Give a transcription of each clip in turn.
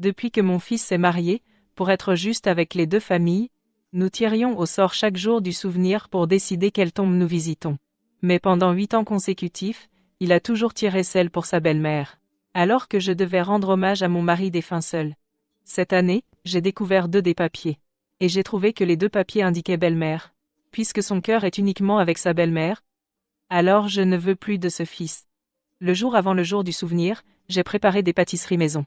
Depuis que mon fils s'est marié, pour être juste avec les deux familles, nous tirions au sort chaque jour du souvenir pour décider quelle tombe nous visitons. Mais pendant 8 ans consécutifs, il a toujours tiré celle pour sa belle-mère. Alors que je devais rendre hommage à mon mari défunt seul. Cette année, j'ai découvert 2 des papiers. Et j'ai trouvé que les 2 papiers indiquaient belle-mère. Puisque son cœur est uniquement avec sa belle-mère, alors je ne veux plus de ce fils. Le jour avant le jour du souvenir, j'ai préparé des pâtisseries maison.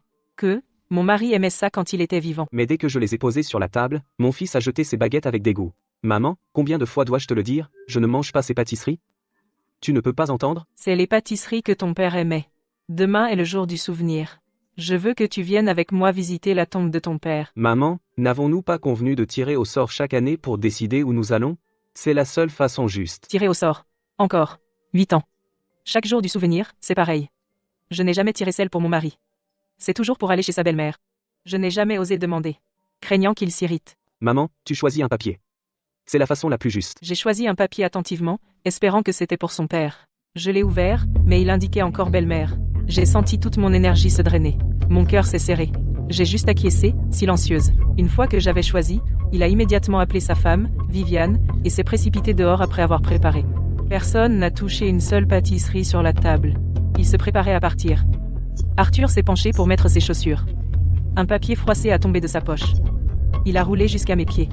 Mon mari aimait ça quand il était vivant. Mais dès que je les ai posées sur la table, mon fils a jeté ses baguettes avec dégoût. Maman, combien de fois dois-je te le dire, je ne mange pas ces pâtisseries? Tu ne peux pas entendre? C'est les pâtisseries que ton père aimait. Demain est le jour du souvenir. Je veux que tu viennes avec moi visiter la tombe de ton père. Maman, n'avons-nous pas convenu de tirer au sort chaque année pour décider où nous allons? C'est la seule façon juste. Tirer au sort. Encore. 8 ans. Chaque jour du souvenir, c'est pareil. Je n'ai jamais tiré celle pour mon mari. C'est toujours pour aller chez sa belle-mère. Je n'ai jamais osé demander, craignant qu'il s'irrite. Maman, tu choisis un papier. C'est la façon la plus juste. J'ai choisi un papier attentivement, espérant que c'était pour son père. Je l'ai ouvert, mais il indiquait encore belle-mère. J'ai senti toute mon énergie se drainer. Mon cœur s'est serré. J'ai juste acquiescé, silencieuse. Une fois que j'avais choisi, il a immédiatement appelé sa femme, Viviane, et s'est précipité dehors après avoir préparé. Personne n'a touché une seule pâtisserie sur la table. Il se préparait à partir. Arthur s'est penché pour mettre ses chaussures. Un papier froissé a tombé de sa poche. Il a roulé jusqu'à mes pieds.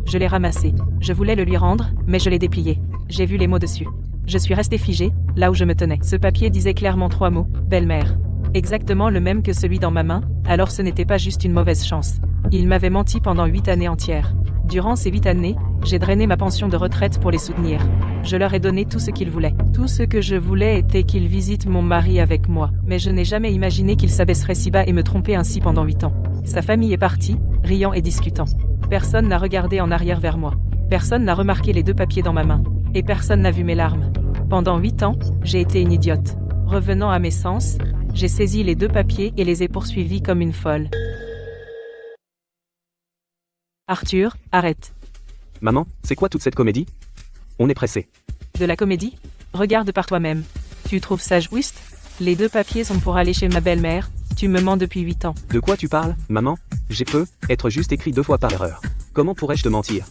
Je l'ai ramassé. Je voulais le lui rendre, mais je l'ai déplié. J'ai vu les mots dessus. Je suis restée figée, là où je me tenais. Ce papier disait clairement 3 mots, belle-mère. Exactement le même que celui dans ma main, alors ce n'était pas juste une mauvaise chance. Il m'avait menti pendant 8 années entières. Durant ces 8 années, j'ai drainé ma pension de retraite pour les soutenir. Je leur ai donné tout ce qu'ils voulaient. Tout ce que je voulais était qu'ils visitent mon mari avec moi. Mais je n'ai jamais imaginé qu'il s'abaisserait si bas et me tromper ainsi pendant 8 ans. Sa famille est partie, riant et discutant. Personne n'a regardé en arrière vers moi. Personne n'a remarqué les 2 papiers dans ma main. Et personne n'a vu mes larmes. Pendant 8 ans, j'ai été une idiote. Revenant à mes sens, j'ai saisi les 2 papiers et les ai poursuivis comme une folle. Arthur, arrête. Maman, c'est quoi toute cette comédie? On est pressé. De la comédie? Regarde par toi-même. Tu trouves ça juste? Les 2 papiers sont pour aller chez ma belle-mère. Tu me mens depuis 8 ans. De quoi tu parles, maman? J'ai être juste écrit 2 fois par erreur. Comment pourrais-je te mentir?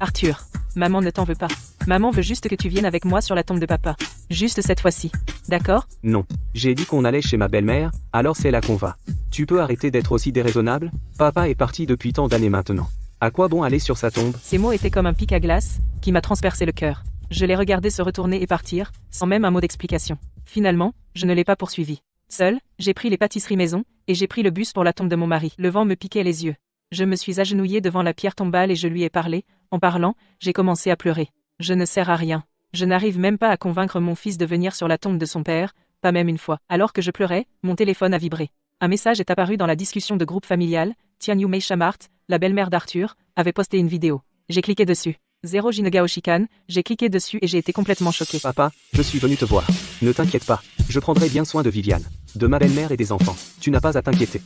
Arthur, maman ne t'en veut pas. Maman veut juste que tu viennes avec moi sur la tombe de papa. Juste cette fois-ci. D'accord? Non. J'ai dit qu'on allait chez ma belle-mère, alors c'est là qu'on va. Tu peux arrêter d'être aussi déraisonnable? Papa est parti depuis tant d'années maintenant. À quoi bon aller sur sa tombe? Ces mots étaient comme un pic à glace, qui m'a transpercé le cœur. Je l'ai regardé se retourner et partir, sans même un mot d'explication. Finalement, je ne l'ai pas poursuivi. Seul, j'ai pris les pâtisseries maison, et j'ai pris le bus pour la tombe de mon mari. Le vent me piquait les yeux. Je me suis agenouillée devant la pierre tombale et je lui ai parlé. En parlant, j'ai commencé à pleurer. Je ne sers à rien. Je n'arrive même pas à convaincre mon fils de venir sur la tombe de son père, pas même une fois. Alors que je pleurais, mon téléphone a vibré. Un message est apparu dans la discussion de groupe familial. Tianyu Mei Shamart, la belle-mère d'Arthur, avait posté une vidéo. J'ai cliqué dessus. 0 Jinegao Shikan, j'ai cliqué dessus et j'ai été complètement choquée. Papa, je suis venu te voir. Ne t'inquiète pas, je prendrai bien soin de Viviane, de ma belle-mère et des enfants. Tu n'as pas à t'inquiéter.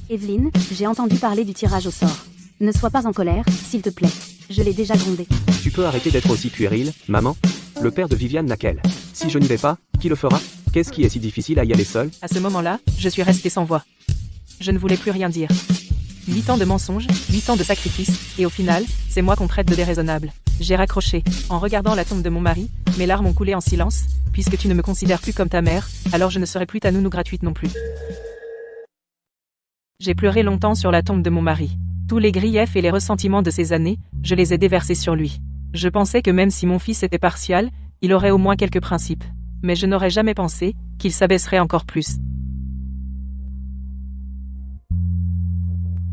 Evelyne, j'ai entendu parler du tirage au sort. Ne sois pas en colère, s'il te plaît. Je l'ai déjà grondé. Tu peux arrêter d'être aussi puérile, maman? Le père de Viviane n'a qu'elle. Si je n'y vais pas, qui le fera? Qu'est-ce qui est si difficile à y aller seul? À ce moment-là, je suis restée sans voix. Je ne voulais plus rien dire. 8 ans de mensonges, 8 ans de sacrifices, et au final, c'est moi qu'on traite de déraisonnable. J'ai raccroché. En regardant la tombe de mon mari, mes larmes ont coulé en silence. Puisque tu ne me considères plus comme ta mère, alors je ne serai plus ta nounou gratuite non plus. J'ai pleuré longtemps sur la tombe de mon mari. Tous les griefs et les ressentiments de ces années, je les ai déversés sur lui. Je pensais que même si mon fils était partial, il aurait au moins quelques principes. Mais je n'aurais jamais pensé qu'il s'abaisserait encore plus.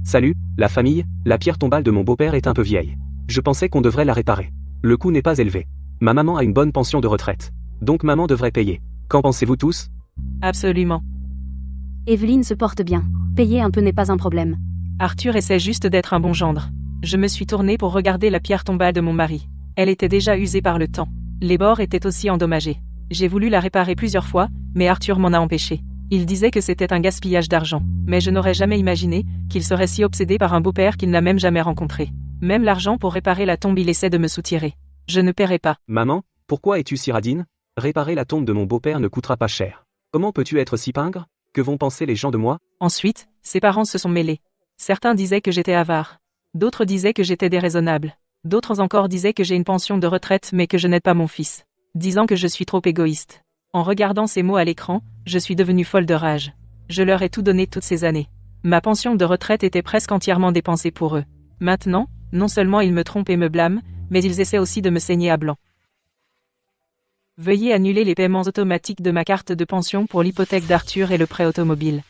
Salut, la famille, la pierre tombale de mon beau-père est un peu vieille. Je pensais qu'on devrait la réparer. Le coût n'est pas élevé. Ma maman a une bonne pension de retraite. Donc maman devrait payer. Qu'en pensez-vous tous? Absolument. Evelyne se porte bien. Payer un peu n'est pas un problème. Arthur essaie juste d'être un bon gendre. Je me suis tournée pour regarder la pierre tombale de mon mari. Elle était déjà usée par le temps. Les bords étaient aussi endommagés. J'ai voulu la réparer plusieurs fois, mais Arthur m'en a empêché. Il disait que c'était un gaspillage d'argent. Mais je n'aurais jamais imaginé qu'il serait si obsédé par un beau-père qu'il n'a même jamais rencontré. Même l'argent pour réparer la tombe il essaie de me soutirer. Je ne paierai pas. Maman, pourquoi es-tu si radine? Réparer la tombe de mon beau-père ne coûtera pas cher. Comment peux-tu être si pingre? Que vont penser les gens de moi? Ensuite, Ses parents se sont mêlés. Certains disaient que j'étais avare. D'autres disaient que j'étais déraisonnable. D'autres encore disaient que j'ai une pension de retraite mais que je n'aide pas mon fils. Disant que je suis trop égoïste. En regardant ces mots à l'écran, je suis devenue folle de rage. Je leur ai tout donné toutes ces années. Ma pension de retraite était presque entièrement dépensée pour eux. Maintenant, non seulement ils me trompent et me blâment, mais ils essaient aussi de me saigner à blanc. Veuillez annuler les paiements automatiques de ma carte de pension pour l'hypothèque d'Arthur et le prêt automobile.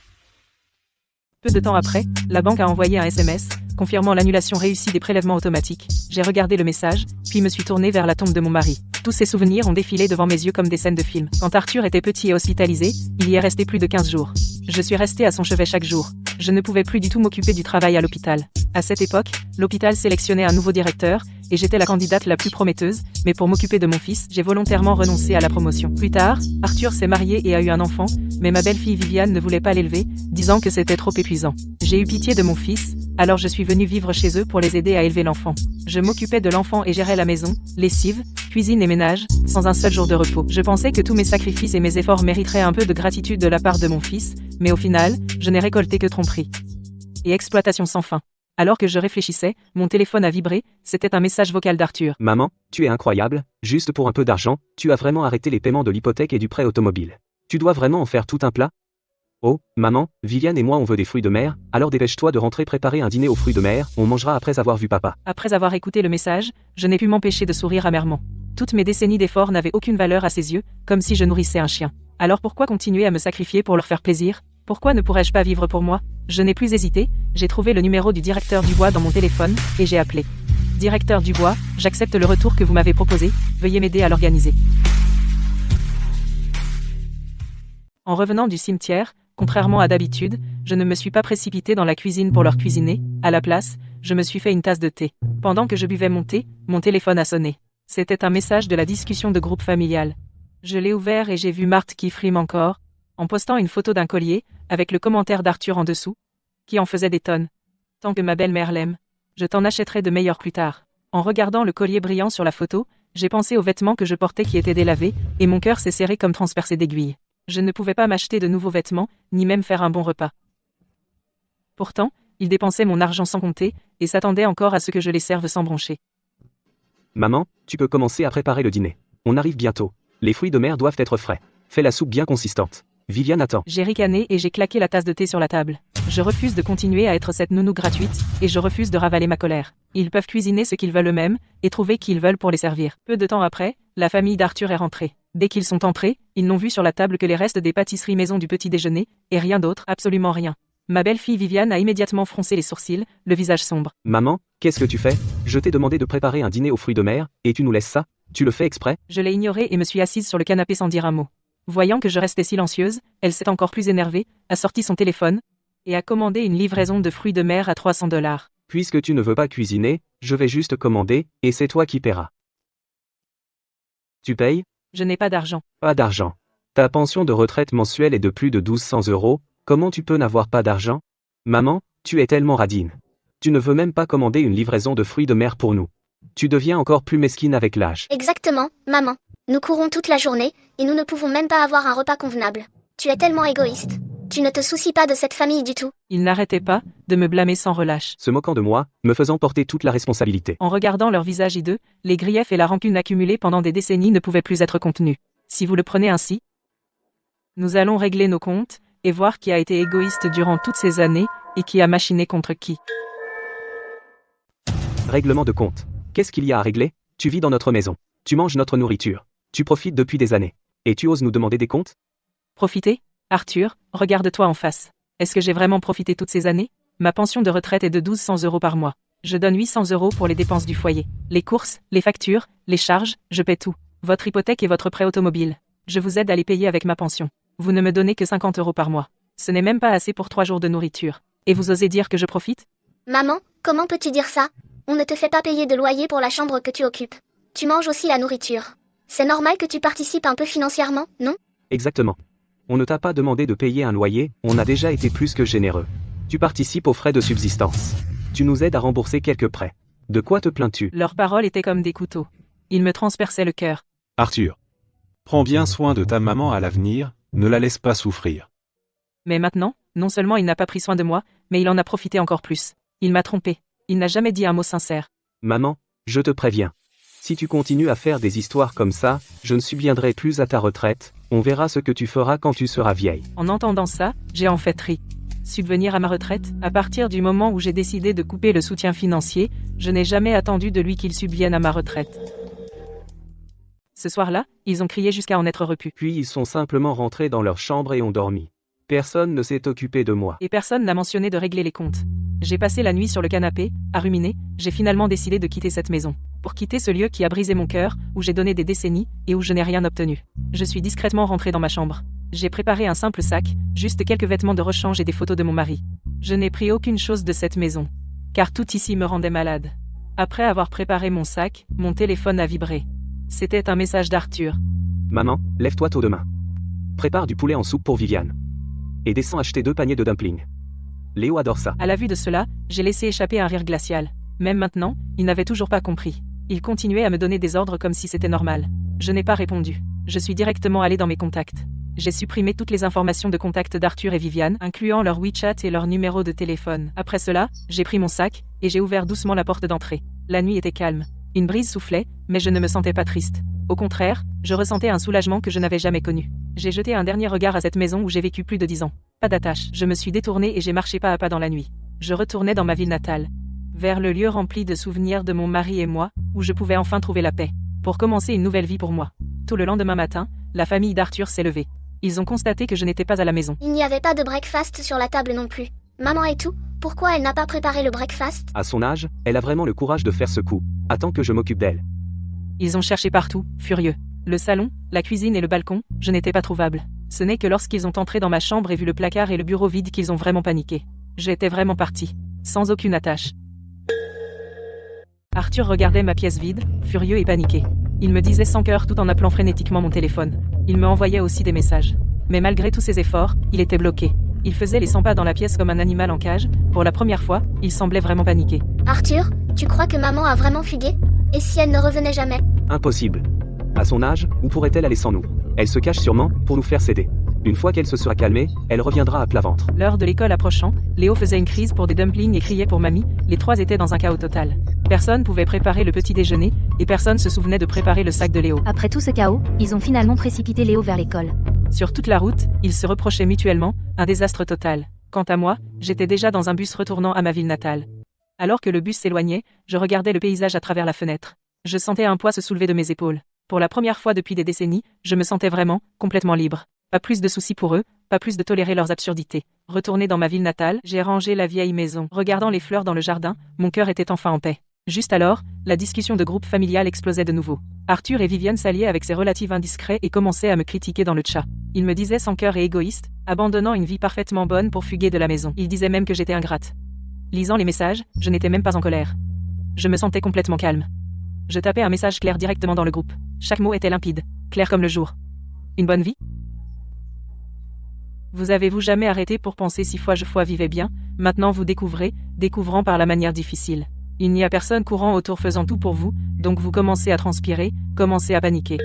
Peu de temps après, la banque a envoyé un SMS, confirmant l'annulation réussie des prélèvements automatiques. J'ai regardé le message, puis me suis tournée vers la tombe de mon mari. Tous ces souvenirs ont défilé devant mes yeux comme des scènes de film. Quand Arthur était petit et hospitalisé, il y est resté plus de 15 jours. Je suis restée à son chevet chaque jour. Je ne pouvais plus du tout m'occuper du travail à l'hôpital. À cette époque, l'hôpital sélectionnait un nouveau directeur, et j'étais la candidate la plus prometteuse, mais pour m'occuper de mon fils, j'ai volontairement renoncé à la promotion. Plus tard, Arthur s'est marié et a eu un enfant, mais ma belle-fille Viviane ne voulait pas l'élever, disant que c'était trop épuisant. J'ai eu pitié de mon fils, alors je suis venue vivre chez eux pour les aider à élever l'enfant. Je m'occupais de l'enfant et gérais la maison, lessive, cuisine et ménage, sans un seul jour de repos. Je pensais que tous mes sacrifices et mes efforts mériteraient un peu de gratitude de la part de mon fils, mais au final, je n'ai récolté que tromperie et exploitation sans fin. Alors que je réfléchissais, mon téléphone a vibré, c'était un message vocal d'Arthur. Maman, tu es incroyable, juste pour un peu d'argent, tu as vraiment arrêté les paiements de l'hypothèque et du prêt automobile. Tu dois vraiment en faire tout un plat? Oh, maman, Viviane et moi on veut des fruits de mer, alors dépêche-toi de rentrer préparer un dîner aux fruits de mer, on mangera après avoir vu papa. Après avoir écouté le message, je n'ai pu m'empêcher de sourire amèrement. Toutes mes décennies d'efforts n'avaient aucune valeur à ses yeux, comme si je nourrissais un chien. Alors pourquoi continuer à me sacrifier pour leur faire plaisir? Pourquoi ne pourrais-je pas vivre pour moi? Je n'ai plus hésité, j'ai trouvé le numéro du directeur Dubois dans mon téléphone, et j'ai appelé. Directeur Dubois, j'accepte le retour que vous m'avez proposé, veuillez m'aider à l'organiser. En revenant du cimetière, contrairement à d'habitude, je ne me suis pas précipité dans la cuisine pour leur cuisiner, à la place, je me suis fait une tasse de thé. Pendant que je buvais mon thé, mon téléphone a sonné. C'était un message de la discussion de groupe familial. Je l'ai ouvert et j'ai vu Marthe qui frime encore, en postant une photo d'un collier, avec le commentaire d'Arthur en dessous, qui en faisait des tonnes. Tant que ma belle-mère l'aime, je t'en achèterai de meilleurs plus tard. En regardant le collier brillant sur la photo, j'ai pensé aux vêtements que je portais qui étaient délavés, et mon cœur s'est serré comme transpercé d'aiguilles. Je ne pouvais pas m'acheter de nouveaux vêtements, ni même faire un bon repas. Pourtant, ils dépensaient mon argent sans compter, et s'attendaient encore à ce que je les serve sans broncher. Maman, tu peux commencer à préparer le dîner. On arrive bientôt. Les fruits de mer doivent être frais. Fais la soupe bien consistante. Viviane attend. J'ai ricané et j'ai claqué la tasse de thé sur la table. Je refuse de continuer à être cette nounou gratuite, et je refuse de ravaler ma colère. Ils peuvent cuisiner ce qu'ils veulent eux-mêmes, et trouver qui ils veulent pour les servir. Peu de temps après, la famille d'Arthur est rentrée. Dès qu'ils sont entrés, ils n'ont vu sur la table que les restes des pâtisseries maison du petit déjeuner, et rien d'autre, absolument rien. Ma belle-fille Viviane a immédiatement froncé les sourcils, le visage sombre. Maman, qu'est-ce que tu fais? Je t'ai demandé de préparer un dîner aux fruits de mer, et tu nous laisses ça? Tu le fais exprès? Je l'ai ignoré et me suis assise sur le canapé sans dire un mot. Voyant que je restais silencieuse, elle s'est encore plus énervée, a sorti son téléphone, et a commandé une livraison de fruits de mer à $300. Puisque tu ne veux pas cuisiner, je vais juste commander, et c'est toi qui paieras. Tu payes? Je n'ai pas d'argent. Pas d'argent. Ta pension de retraite mensuelle est de plus de 1200 €, comment tu peux n'avoir pas d'argent? Maman, tu es tellement radine. Tu ne veux même pas commander une livraison de fruits de mer pour nous. Tu deviens encore plus mesquine avec l'âge. Exactement, maman. Nous courons toute la journée, et nous ne pouvons même pas avoir un repas convenable. Tu es tellement égoïste. Tu ne te soucies pas de cette famille du tout. Ils n'arrêtaient pas de me blâmer sans relâche. Se moquant de moi, me faisant porter toute la responsabilité. En regardant leur visage hideux, les griefs et la rancune accumulée pendant des décennies ne pouvaient plus être contenus. Si vous le prenez ainsi, nous allons régler nos comptes, et voir qui a été égoïste durant toutes ces années, et qui a machiné contre qui. Règlement de compte. Qu'est-ce qu'il y a à régler? Tu vis dans notre maison. Tu manges notre nourriture. Tu profites depuis des années. Et tu oses nous demander des comptes? Profiter? Arthur, regarde-toi en face. Est-ce que j'ai vraiment profité toutes ces années? Ma pension de retraite est de 1200 € par mois. Je donne 800 € pour les dépenses du foyer. Les courses, les factures, les charges, je paie tout. Votre hypothèque et votre prêt automobile. Je vous aide à les payer avec ma pension. Vous ne me donnez que 50 € par mois. Ce n'est même pas assez pour 3 jours de nourriture. Et vous osez dire que je profite? Maman, comment peux-tu dire ça? On ne te fait pas payer de loyer pour la chambre que tu occupes. Tu manges aussi la nourriture. C'est normal que tu participes un peu financièrement, non? Exactement. On ne t'a pas demandé de payer un loyer, on a déjà été plus que généreux. Tu participes aux frais de subsistance. Tu nous aides à rembourser quelques prêts. De quoi te plains-tu? Leurs paroles étaient comme des couteaux. Ils me transperçaient le cœur. Arthur. Prends bien soin de ta maman à l'avenir, ne la laisse pas souffrir. Mais maintenant, Non seulement il n'a pas pris soin de moi, mais il en a profité encore plus. Il m'a trompé. Il n'a jamais dit un mot sincère. Maman, je te préviens. Si tu continues à faire des histoires comme ça, je ne subviendrai plus à ta retraite, on verra ce que tu feras quand tu seras vieille. En entendant ça, j'ai en fait ri. Subvenir à ma retraite, à partir du moment où j'ai décidé de couper le soutien financier, je n'ai jamais attendu de lui qu'il subvienne à ma retraite. Ce soir-là, ils ont crié jusqu'à en être repus. Puis ils sont simplement rentrés dans leur chambre et ont dormi. Personne ne s'est occupé de moi. Et personne n'a mentionné de régler les comptes. J'ai passé la nuit sur le canapé, à ruminer, j'ai finalement décidé de quitter cette maison. Pour quitter ce lieu qui a brisé mon cœur, où j'ai donné des décennies, et où je n'ai rien obtenu. Je suis discrètement rentré dans ma chambre. J'ai préparé un simple sac, juste quelques vêtements de rechange et des photos de mon mari. Je n'ai pris aucune chose de cette maison. Car tout ici me rendait malade. Après avoir préparé mon sac, mon téléphone a vibré. C'était un message d'Arthur. Maman, lève-toi tôt demain. Prépare du poulet en soupe pour Viviane. Et descends acheter 2 paniers de dumplings. Léo adore ça. À la vue de cela, j'ai laissé échapper un rire glacial. Même maintenant, il n'avait toujours pas compris. Il continuait à me donner des ordres comme si c'était normal. Je n'ai pas répondu. Je suis directement allé dans mes contacts. J'ai supprimé toutes les informations de contact d'Arthur et Viviane, incluant leur WeChat et leur numéro de téléphone. Après cela, j'ai pris mon sac, et j'ai ouvert doucement la porte d'entrée. La nuit était calme. Une brise soufflait, mais je ne me sentais pas triste. Au contraire, je ressentais un soulagement que je n'avais jamais connu. J'ai jeté un dernier regard à cette maison où j'ai vécu plus de 10 ans. Pas d'attache. Je me suis détourné et j'ai marché pas à pas dans la nuit. Je retournais dans ma ville natale. Vers le lieu rempli de souvenirs de mon mari et moi, où je pouvais enfin trouver la paix. Pour commencer une nouvelle vie pour moi. Tout le lendemain matin, la famille d'Arthur s'est levée. Ils ont constaté que je n'étais pas à la maison. Il n'y avait pas de breakfast sur la table non plus. Maman et tout, pourquoi elle n'a pas préparé le breakfast? À son âge, elle a vraiment le courage de faire ce coup. Attends que je m'occupe d'elle. Ils ont cherché partout, furieux. Le salon, la cuisine et le balcon, je n'étais pas trouvable. Ce n'est que lorsqu'ils ont entré dans ma chambre et vu le placard et le bureau vide qu'ils ont vraiment paniqué. J'étais vraiment parti. Sans aucune attache. Arthur regardait ma pièce vide, furieux et paniqué. Il me disait sans cœur tout en appelant frénétiquement mon téléphone. Il me envoyait aussi des messages. Mais malgré tous ses efforts, il était bloqué. Il faisait les 100 pas dans la pièce comme un animal en cage. Pour la première fois, il semblait vraiment paniqué. Arthur, tu crois que maman a vraiment fugué? Et si elle ne revenait jamais? Impossible. À son âge, où pourrait-elle aller sans nous? Elle se cache sûrement, pour nous faire céder. Une fois qu'elle se sera calmée, elle reviendra à plat ventre. L'heure de l'école approchant, Léo faisait une crise pour des dumplings et criait pour mamie, les trois étaient dans un chaos total. Personne pouvait préparer le petit déjeuner, et personne se souvenait de préparer le sac de Léo. Après tout ce chaos, ils ont finalement précipité Léo vers l'école. Sur toute la route, ils se reprochaient mutuellement, un désastre total. Quant à moi, j'étais déjà dans un bus retournant à ma ville natale. Alors que le bus s'éloignait, je regardais le paysage à travers la fenêtre. Je sentais un poids se soulever de mes épaules. Pour la première fois depuis des décennies, je me sentais vraiment, complètement libre. Pas plus de soucis pour eux, pas plus de tolérer leurs absurdités. Retourné dans ma ville natale, j'ai rangé la vieille maison. Regardant les fleurs dans le jardin, mon cœur était enfin en paix. Juste alors, la discussion de groupe familial explosait de nouveau. Arthur et Viviane s'alliaient avec ses relatifs indiscrets et commençaient à me critiquer dans le chat. Ils me disaient sans cœur et égoïste, abandonnant une vie parfaitement bonne pour fuguer de la maison. Ils disaient même que j'étais ingrate. Lisant les messages, je n'étais même pas en colère. Je me sentais complètement calme. Je tapais un message clair directement dans le groupe. Chaque mot était limpide, clair comme le jour. Une bonne vie? Vous avez-vous jamais arrêté pour penser si fois je vivais bien? Maintenant vous découvrant par la manière difficile. Il n'y a personne courant autour faisant tout pour vous, donc vous commencez à transpirer, commencez à paniquer.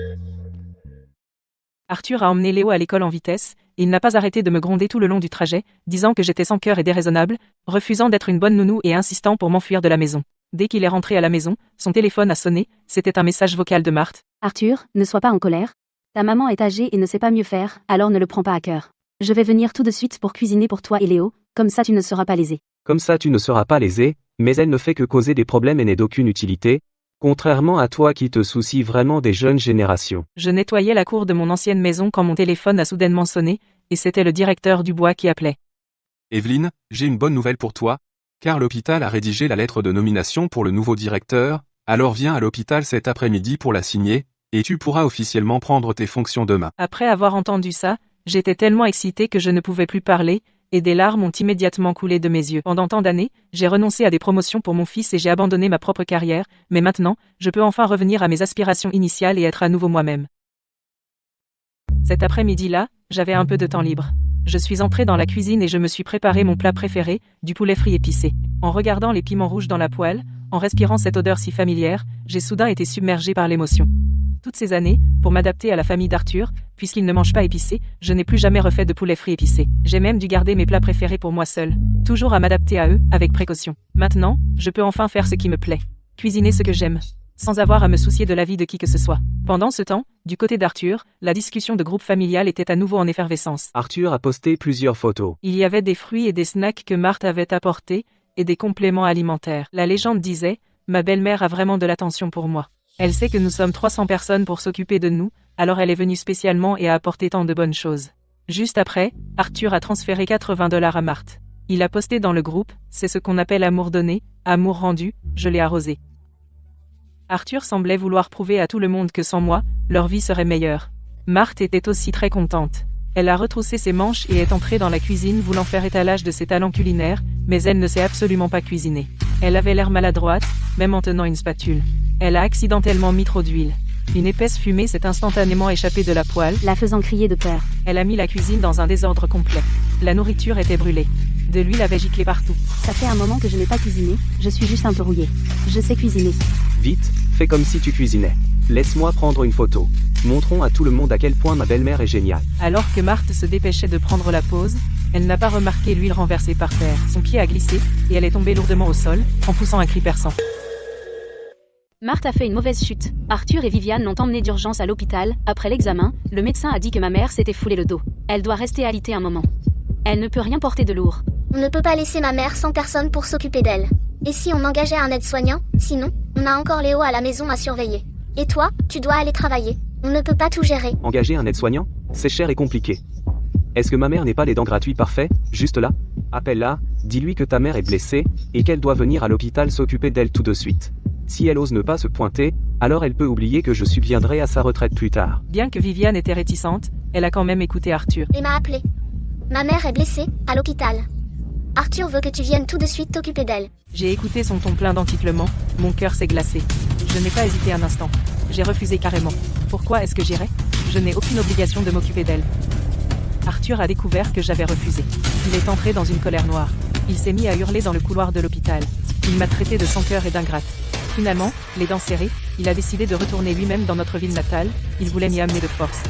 Arthur a emmené Léo à l'école en vitesse, et il n'a pas arrêté de me gronder tout le long du trajet, disant que j'étais sans cœur et déraisonnable, refusant d'être une bonne nounou et insistant pour m'enfuir de la maison. Dès qu'il est rentré à la maison, son téléphone a sonné, c'était un message vocal de Marthe. Arthur, ne sois pas en colère. Ta maman est âgée et ne sait pas mieux faire, alors ne le prends pas à cœur. Je vais venir tout de suite pour cuisiner pour toi et Léo, comme ça tu ne seras pas lésé. Comme ça tu ne seras pas lésé, mais elle ne fait que causer des problèmes et n'est d'aucune utilité, contrairement à toi qui te soucies vraiment des jeunes générations. Je nettoyais la cour de mon ancienne maison quand mon téléphone a soudainement sonné, et c'était le directeur du bois qui appelait. Evelyne, j'ai une bonne nouvelle pour toi, car l'hôpital a rédigé la lettre de nomination pour le nouveau directeur, alors viens à l'hôpital cet après-midi pour la signer, et tu pourras officiellement prendre tes fonctions demain. Après avoir entendu ça, j'étais tellement excitée que je ne pouvais plus parler, et des larmes ont immédiatement coulé de mes yeux. Pendant tant d'années, j'ai renoncé à des promotions pour mon fils et j'ai abandonné ma propre carrière, mais maintenant, je peux enfin revenir à mes aspirations initiales et être à nouveau moi-même. Cet après-midi-là, j'avais un peu de temps libre. Je suis entrée dans la cuisine et je me suis préparé mon plat préféré, du poulet frit épicé. En regardant les piments rouges dans la poêle, en respirant cette odeur si familière, j'ai soudain été submergée par l'émotion. Toutes ces années, pour m'adapter à la famille d'Arthur, puisqu'il ne mange pas épicé, je n'ai plus jamais refait de poulet frit épicé. J'ai même dû garder mes plats préférés pour moi seul. Toujours à m'adapter à eux, avec précaution. Maintenant, je peux enfin faire ce qui me plaît. Cuisiner ce que j'aime. Sans avoir à me soucier de l'avis de qui que ce soit. Pendant ce temps, du côté d'Arthur, la discussion de groupe familial était à nouveau en effervescence. Arthur a posté plusieurs photos. Il y avait des fruits et des snacks que Marthe avait apportés, et des compléments alimentaires. La légende disait, ma belle-mère a vraiment de l'attention pour moi. Elle sait que nous sommes 300 personnes pour s'occuper de nous, alors elle est venue spécialement et a apporté tant de bonnes choses. Juste après, Arthur a transféré $80 à Marthe. Il a posté dans le groupe, c'est ce qu'on appelle amour donné, amour rendu, je l'ai arrosé. Arthur semblait vouloir prouver à tout le monde que sans moi, leur vie serait meilleure. Marthe était aussi très contente. Elle a retroussé ses manches et est entrée dans la cuisine voulant faire étalage de ses talents culinaires, mais elle ne sait absolument pas cuisiner. Elle avait l'air maladroite, même en tenant une spatule. Elle a accidentellement mis trop d'huile. Une épaisse fumée s'est instantanément échappée de la poêle, la faisant crier de peur. Elle a mis la cuisine dans un désordre complet. La nourriture était brûlée. De l'huile avait giclé partout. Ça fait un moment que je n'ai pas cuisiné, je suis juste un peu rouillée. Je sais cuisiner. Vite, fais comme si tu cuisinais. Laisse-moi prendre une photo. Montrons à tout le monde à quel point ma belle-mère est géniale. Alors que Marthe se dépêchait de prendre la pause, elle n'a pas remarqué l'huile renversée par terre. Son pied a glissé, et elle est tombée lourdement au sol, en poussant un cri perçant. Marthe a fait une mauvaise chute. Arthur et Viviane l'ont emmenée d'urgence à l'hôpital. Après l'examen, le médecin a dit que ma mère s'était foulé le dos. Elle doit rester alitée un moment. Elle ne peut rien porter de lourd. On ne peut pas laisser ma mère sans personne pour s'occuper d'elle. Et si on engageait un aide-soignant, sinon, on a encore Léo à la maison à surveiller. Et toi, tu dois aller travailler. On ne peut pas tout gérer. Engager un aide-soignant? C'est cher et compliqué. Est-ce que ma mère n'est pas les dents gratuits parfaits, juste là? Appelle-la, dis-lui que ta mère est blessée, et qu'elle doit venir à l'hôpital s'occuper d'elle tout de suite. Si elle ose ne pas se pointer, alors elle peut oublier que je subviendrai à sa retraite plus tard. Bien que Viviane était réticente, elle a quand même écouté Arthur. Et m'a appelé. Ma mère est blessée, à l'hôpital. Arthur veut que tu viennes tout de suite t'occuper d'elle. J'ai écouté son ton plein d'entitlement, mon cœur s'est glacé. Je n'ai pas hésité un instant. J'ai refusé carrément. Pourquoi est-ce que j'irais? Je n'ai aucune obligation de m'occuper d'elle. Arthur a découvert que j'avais refusé. Il est entré dans une colère noire. Il s'est mis à hurler dans le couloir de l'hôpital. Il m'a traité de sans-cœur et d'ingrate. Finalement, les dents serrées, il a décidé de retourner lui-même dans notre ville natale, il voulait m'y amener de force.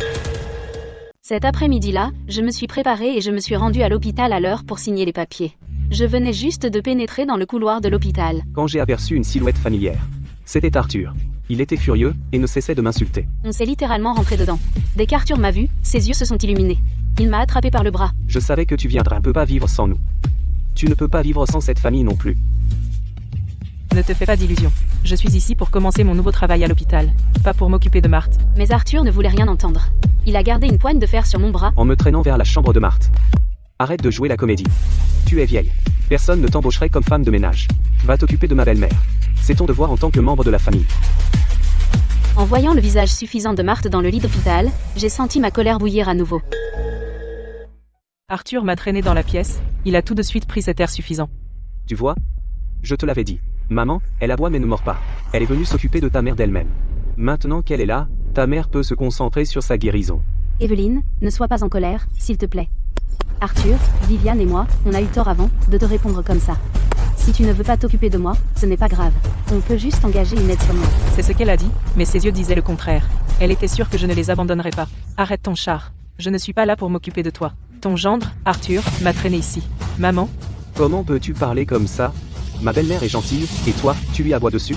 Cet après-midi-là, je me suis préparée et je me suis rendue à l'hôpital à l'heure pour signer les papiers. Je venais juste de pénétrer dans le couloir de l'hôpital. Quand j'ai aperçu une silhouette familière. C'était Arthur. Il était furieux, et ne cessait de m'insulter. On s'est littéralement rentré dedans. Dès qu'Arthur m'a vu, ses yeux se sont illuminés. Il m'a attrapé par le bras. Je savais que tu viendrais un peu pas vivre sans nous. Tu ne peux pas vivre sans cette famille non plus. Ne te fais pas d'illusions. Je suis ici pour commencer mon nouveau travail à l'hôpital, pas pour m'occuper de Marthe. Mais Arthur ne voulait rien entendre. Il a gardé une poigne de fer sur mon bras. En me traînant vers la chambre de Marthe. Arrête de jouer la comédie. Tu es vieille. Personne ne t'embaucherait comme femme de ménage. Va t'occuper de ma belle-mère. C'est ton devoir en tant que membre de la famille. En voyant le visage suffisant de Marthe dans le lit d'hôpital, j'ai senti ma colère bouillir à nouveau. Arthur m'a traîné dans la pièce, il a tout de suite pris cet air suffisant. Tu vois? Je te l'avais dit. Maman, elle aboie mais ne mord pas. Elle est venue s'occuper de ta mère d'elle-même. Maintenant qu'elle est là, ta mère peut se concentrer sur sa guérison. Evelyne, ne sois pas en colère, s'il te plaît. Arthur, Viviane et moi, on a eu tort avant de te répondre comme ça. Si tu ne veux pas t'occuper de moi, ce n'est pas grave. On peut juste engager une aide-soignante. C'est ce qu'elle a dit, mais ses yeux disaient le contraire. Elle était sûre que je ne les abandonnerais pas. Arrête ton char. Je ne suis pas là pour m'occuper de toi. Ton gendre, Arthur, m'a traîné ici. Maman? Comment peux-tu parler comme ça? Ma belle-mère est gentille, et toi, tu lui aboies dessus?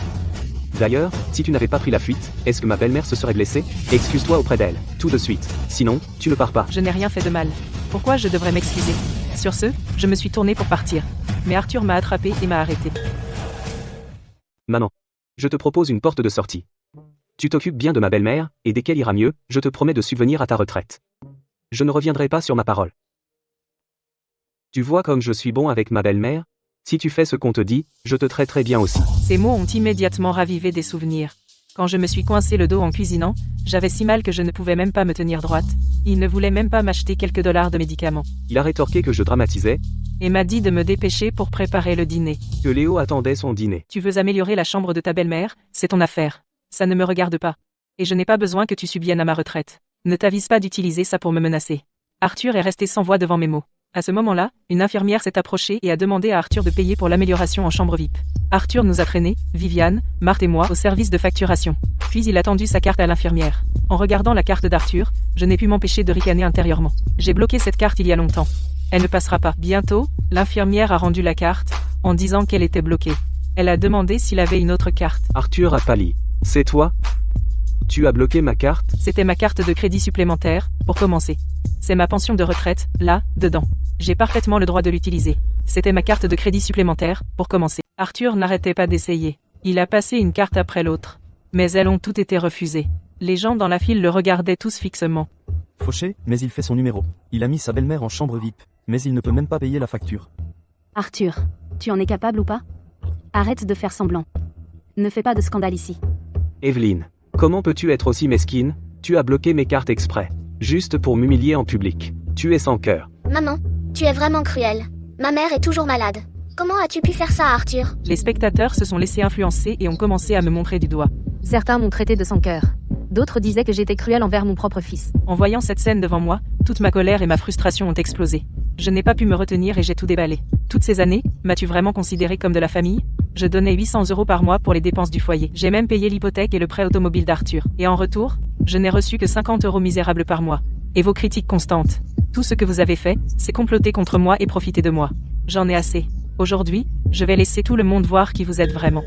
D'ailleurs, si tu n'avais pas pris la fuite, est-ce que ma belle-mère se serait blessée? Excuse-toi auprès d'elle, tout de suite. Sinon, tu ne pars pas. Je n'ai rien fait de mal. Pourquoi je devrais m'excuser? Sur ce, je me suis tournée pour partir. Mais Arthur m'a attrapé et m'a arrêté. Maman. Je te propose une porte de sortie. Tu t'occupes bien de ma belle-mère, et dès qu'elle ira mieux, je te promets de subvenir à ta retraite. Je ne reviendrai pas sur ma parole. Tu vois comme je suis bon avec ma belle-mère? Si tu fais ce qu'on te dit, je te traiterai bien aussi. Ces mots ont immédiatement ravivé des souvenirs. Quand je me suis coincé le dos en cuisinant, j'avais si mal que je ne pouvais même pas me tenir droite. Il ne voulait même pas m'acheter quelques dollars de médicaments. Il a rétorqué que je dramatisais, Et m'a dit de me dépêcher pour préparer le dîner. que Léo attendait son dîner. Tu veux améliorer la chambre de ta belle-mère, c'est ton affaire. Ça ne me regarde pas. Et je n'ai pas besoin que tu subviennes à ma retraite. Ne t'avise pas d'utiliser ça pour me menacer. Arthur est resté sans voix devant mes mots. À ce moment-là, une infirmière s'est approchée et a demandé à Arthur de payer pour l'amélioration en chambre VIP. Arthur nous a traînés, Viviane, Marthe et moi, au service de facturation. Puis il a tendu sa carte à l'infirmière. En regardant la carte d'Arthur, je n'ai pu m'empêcher de ricaner intérieurement. J'ai bloqué cette carte il y a longtemps. Elle ne passera pas. Bientôt, l'infirmière a rendu la carte, en disant qu'elle était bloquée. Elle a demandé s'il avait une autre carte. Arthur a pâli. C'est toi? Tu as bloqué ma carte? C'était ma carte de crédit supplémentaire, pour commencer. C'est ma pension de retraite, là, dedans. J'ai parfaitement le droit de l'utiliser. C'était ma carte de crédit supplémentaire, pour commencer. Arthur n'arrêtait pas d'essayer. Il a passé une carte après l'autre. Mais elles ont toutes été refusées. Les gens dans la file le regardaient tous fixement. Fauché, mais il fait son numéro. Il a mis sa belle-mère en chambre VIP. Mais il ne peut même pas payer la facture. Arthur, tu en es capable ou pas? Arrête de faire semblant. Ne fais pas de scandale ici. Evelyne, comment peux-tu être aussi mesquine? Tu as bloqué mes cartes exprès. Juste pour m'humilier en public. Tu es sans cœur. Maman, tu es vraiment cruelle. Ma mère est toujours malade. Comment as-tu pu faire ça, Arthur? Les spectateurs se sont laissés influencer et ont commencé à me montrer du doigt. Certains m'ont traité de sans cœur. D'autres disaient que j'étais cruelle envers mon propre fils. En voyant cette scène devant moi, toute ma colère et ma frustration ont explosé. Je n'ai pas pu me retenir et j'ai tout déballé. Toutes ces années, m'as-tu vraiment considéré comme de la famille? Je donnais 800 € par mois pour les dépenses du foyer. J'ai même payé l'hypothèque et le prêt automobile d'Arthur. Et en retour, je n'ai reçu que 50 € misérables par mois. Et vos critiques constantes. Tout ce que vous avez fait, c'est comploter contre moi et profiter de moi. J'en ai assez. Aujourd'hui, je vais laisser tout le monde voir qui vous êtes vraiment.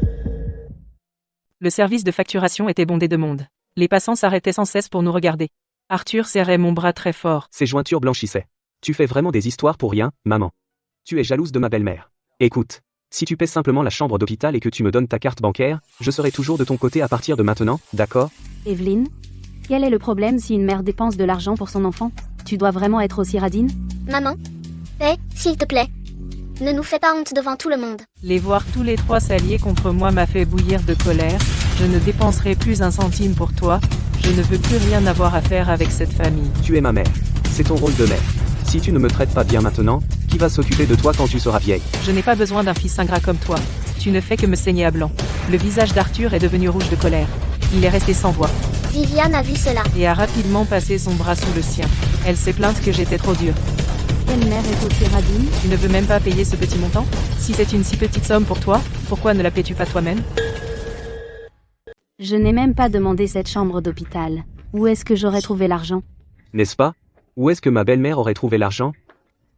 Le service de facturation était bondé de monde. Les passants s'arrêtaient sans cesse pour nous regarder. Arthur serrait mon bras très fort. Ses jointures blanchissaient. Tu fais vraiment des histoires pour rien, maman. Tu es jalouse de ma belle-mère. Écoute, si tu paies simplement la chambre d'hôpital et que tu me donnes ta carte bancaire, je serai toujours de ton côté à partir de maintenant, d'accord? Evelyne, quel est le problème si une mère dépense de l'argent pour son enfant? Tu dois vraiment être aussi radine? Maman? S'il te plaît. Ne nous fais pas honte devant tout le monde. Les voir tous les trois s'allier contre moi m'a fait bouillir de colère. Je ne dépenserai plus un centime pour toi. Je ne veux plus rien avoir à faire avec cette famille. Tu es ma mère. C'est ton rôle de mère. Si tu ne me traites pas bien maintenant, qui va s'occuper de toi quand tu seras vieille? Je n'ai pas besoin d'un fils ingrat comme toi. Tu ne fais que me saigner à blanc. Le visage d'Arthur est devenu rouge de colère. Il est resté sans voix. Viviane a vu cela. Et a rapidement passé son bras sous le sien. Elle s'est plainte que j'étais trop dure. Quelle mère est aussi radine? Tu ne veux même pas payer ce petit montant? Si c'est une si petite somme pour toi, pourquoi ne la paies-tu pas toi-même? Je n'ai même pas demandé cette chambre d'hôpital. Où est-ce que j'aurais trouvé l'argent? N'est-ce pas? Où est-ce que ma belle-mère aurait trouvé l'argent?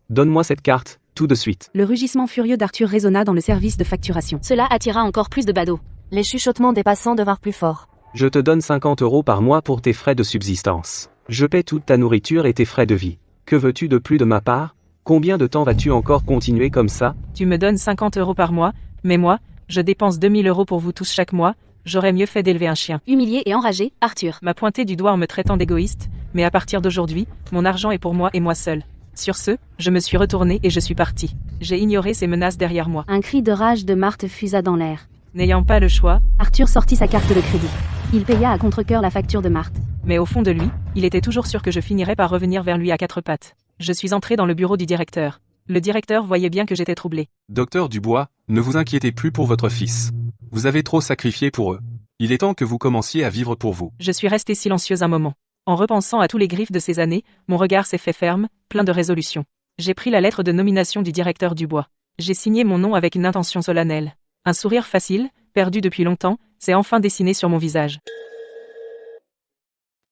Donne-moi cette carte, tout de suite. Le rugissement furieux d'Arthur résonna dans le service de facturation. Cela attira encore plus de badauds. Les chuchotements des passants devinrent plus forts. Je te donne 50 € par mois pour tes frais de subsistance. Je paie toute ta nourriture et tes frais de vie. Que veux-tu de plus de ma part? Combien de temps vas-tu encore continuer comme ça? Tu me donnes 50 € par mois, mais moi, je dépense 2000 € pour vous tous chaque mois. J'aurais mieux fait d'élever un chien. Humilié et enragé, Arthur M'a pointé du doigt en me traitant d'égoïste, mais à partir d'aujourd'hui, mon argent est pour moi et moi seul. Sur ce, je me suis retourné et je suis parti. J'ai ignoré ces menaces derrière moi. Un cri de rage de Marthe fusa dans l'air. N'ayant pas le choix, Arthur sortit sa carte de crédit. Il paya à contre-cœur la facture de Marthe. Mais au fond de lui, il était toujours sûr que je finirais par revenir vers lui à quatre pattes. Je suis entré dans le bureau du directeur. Le directeur voyait bien que j'étais troublé. Docteur Dubois, ne vous inquiétez plus pour votre fils. Vous avez trop sacrifié pour eux. Il est temps que vous commenciez à vivre pour vous. Je suis restée silencieuse un moment. En repensant à tous les griefs de ces années, mon regard s'est fait ferme, plein de résolution. J'ai pris la lettre de nomination du directeur Dubois. J'ai signé mon nom avec une intention solennelle. Un sourire facile, perdu depuis longtemps, s'est enfin dessiné sur mon visage.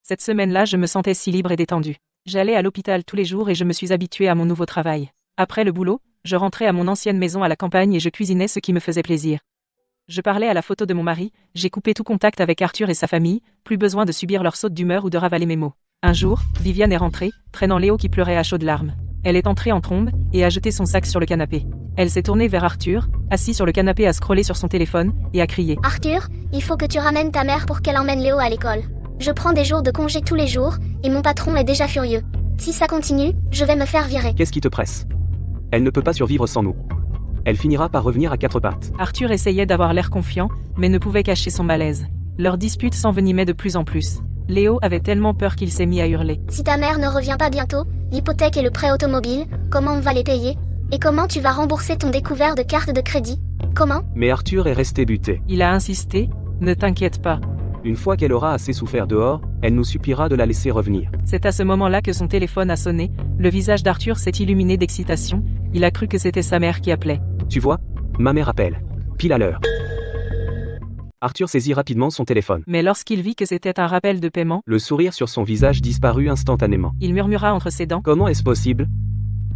Cette semaine-là, je me sentais si libre et détendue. J'allais à l'hôpital tous les jours et je me suis habituée à mon nouveau travail. Après le boulot, je rentrais à mon ancienne maison à la campagne et je cuisinais ce qui me faisait plaisir. Je parlais à la photo de mon mari, j'ai coupé tout contact avec Arthur et sa famille, plus besoin de subir leur saute d'humeur ou de ravaler mes mots. Un jour, Viviane est rentrée, traînant Léo qui pleurait à chaudes larmes. Elle est entrée en trombe, et a jeté son sac sur le canapé. Elle s'est tournée vers Arthur, assis sur le canapé à scroller sur son téléphone, et a crié. Arthur, il faut que tu ramènes ta mère pour qu'elle emmène Léo à l'école. Je prends des jours de congé tous les jours, et mon patron est déjà furieux. Si ça continue, je vais me faire virer. Qu'est-ce qui te presse? Elle ne peut pas survivre sans nous. Elle finira par revenir à quatre pattes. Arthur essayait d'avoir l'air confiant, mais ne pouvait cacher son malaise. Leur dispute s'envenimait de plus en plus. Léo avait tellement peur qu'il s'est mis à hurler. Si ta mère ne revient pas bientôt, l'hypothèque et le prêt automobile, comment on va les payer? Et comment tu vas rembourser ton découvert de carte de crédit? Comment? Mais Arthur est resté buté. Il a insisté, ne t'inquiète pas. Une fois qu'elle aura assez souffert dehors, elle nous suppliera de la laisser revenir. C'est à ce moment-là que son téléphone a sonné, le visage d'Arthur s'est illuminé d'excitation, il a cru que c'était sa mère qui appelait. Tu vois? Ma mère appelle. Pile à l'heure. Arthur saisit rapidement son téléphone. Mais lorsqu'il vit que c'était un rappel de paiement, Le sourire sur son visage disparut instantanément. il murmura entre ses dents. Comment est-ce possible?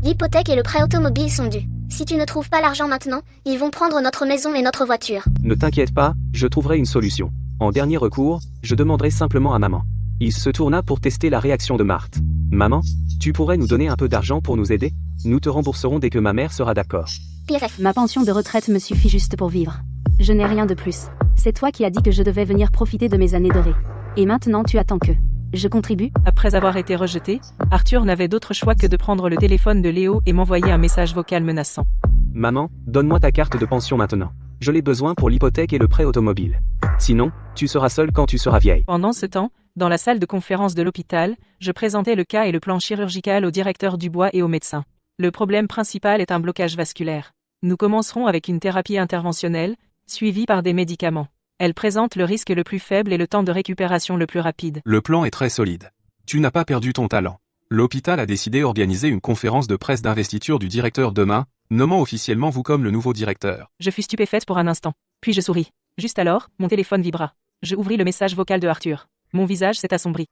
L'hypothèque et le prêt automobile sont dus. Si tu ne trouves pas l'argent maintenant, ils vont prendre notre maison et notre voiture. Ne t'inquiète pas, je trouverai une solution. En dernier recours, je demanderai simplement à maman. Il se tourna pour tester la réaction de Marthe. Maman, tu pourrais nous donner un peu d'argent pour nous aider? Nous te rembourserons dès que ma mère sera d'accord. PFF. Ma pension de retraite me suffit juste pour vivre. Je n'ai rien de plus. C'est toi qui as dit que je devais venir profiter de mes années dorées. Et maintenant tu attends que je contribue? Après avoir été rejeté, Arthur n'avait d'autre choix que de prendre le téléphone de Léo et m'envoyer un message vocal menaçant. Maman, donne-moi ta carte de pension maintenant. Je l'ai besoin pour l'hypothèque et le prêt automobile. Sinon, tu seras seule quand tu seras vieille. Pendant ce temps, dans la salle de conférence de l'hôpital, je présentais le cas et le plan chirurgical au directeur Dubois et au médecin. Le problème principal est un blocage vasculaire. Nous commencerons avec une thérapie interventionnelle, suivie par des médicaments. Elle présente le risque le plus faible et le temps de récupération le plus rapide. Le plan est très solide. Tu n'as pas perdu ton talent. L'hôpital a décidé d'organiser une conférence de presse d'investiture du directeur demain, nommant officiellement vous comme le nouveau directeur. Je fus stupéfaite pour un instant. Puis je souris. Juste alors, mon téléphone vibra. Je ouvris le message vocal de Arthur. Mon visage s'est assombri.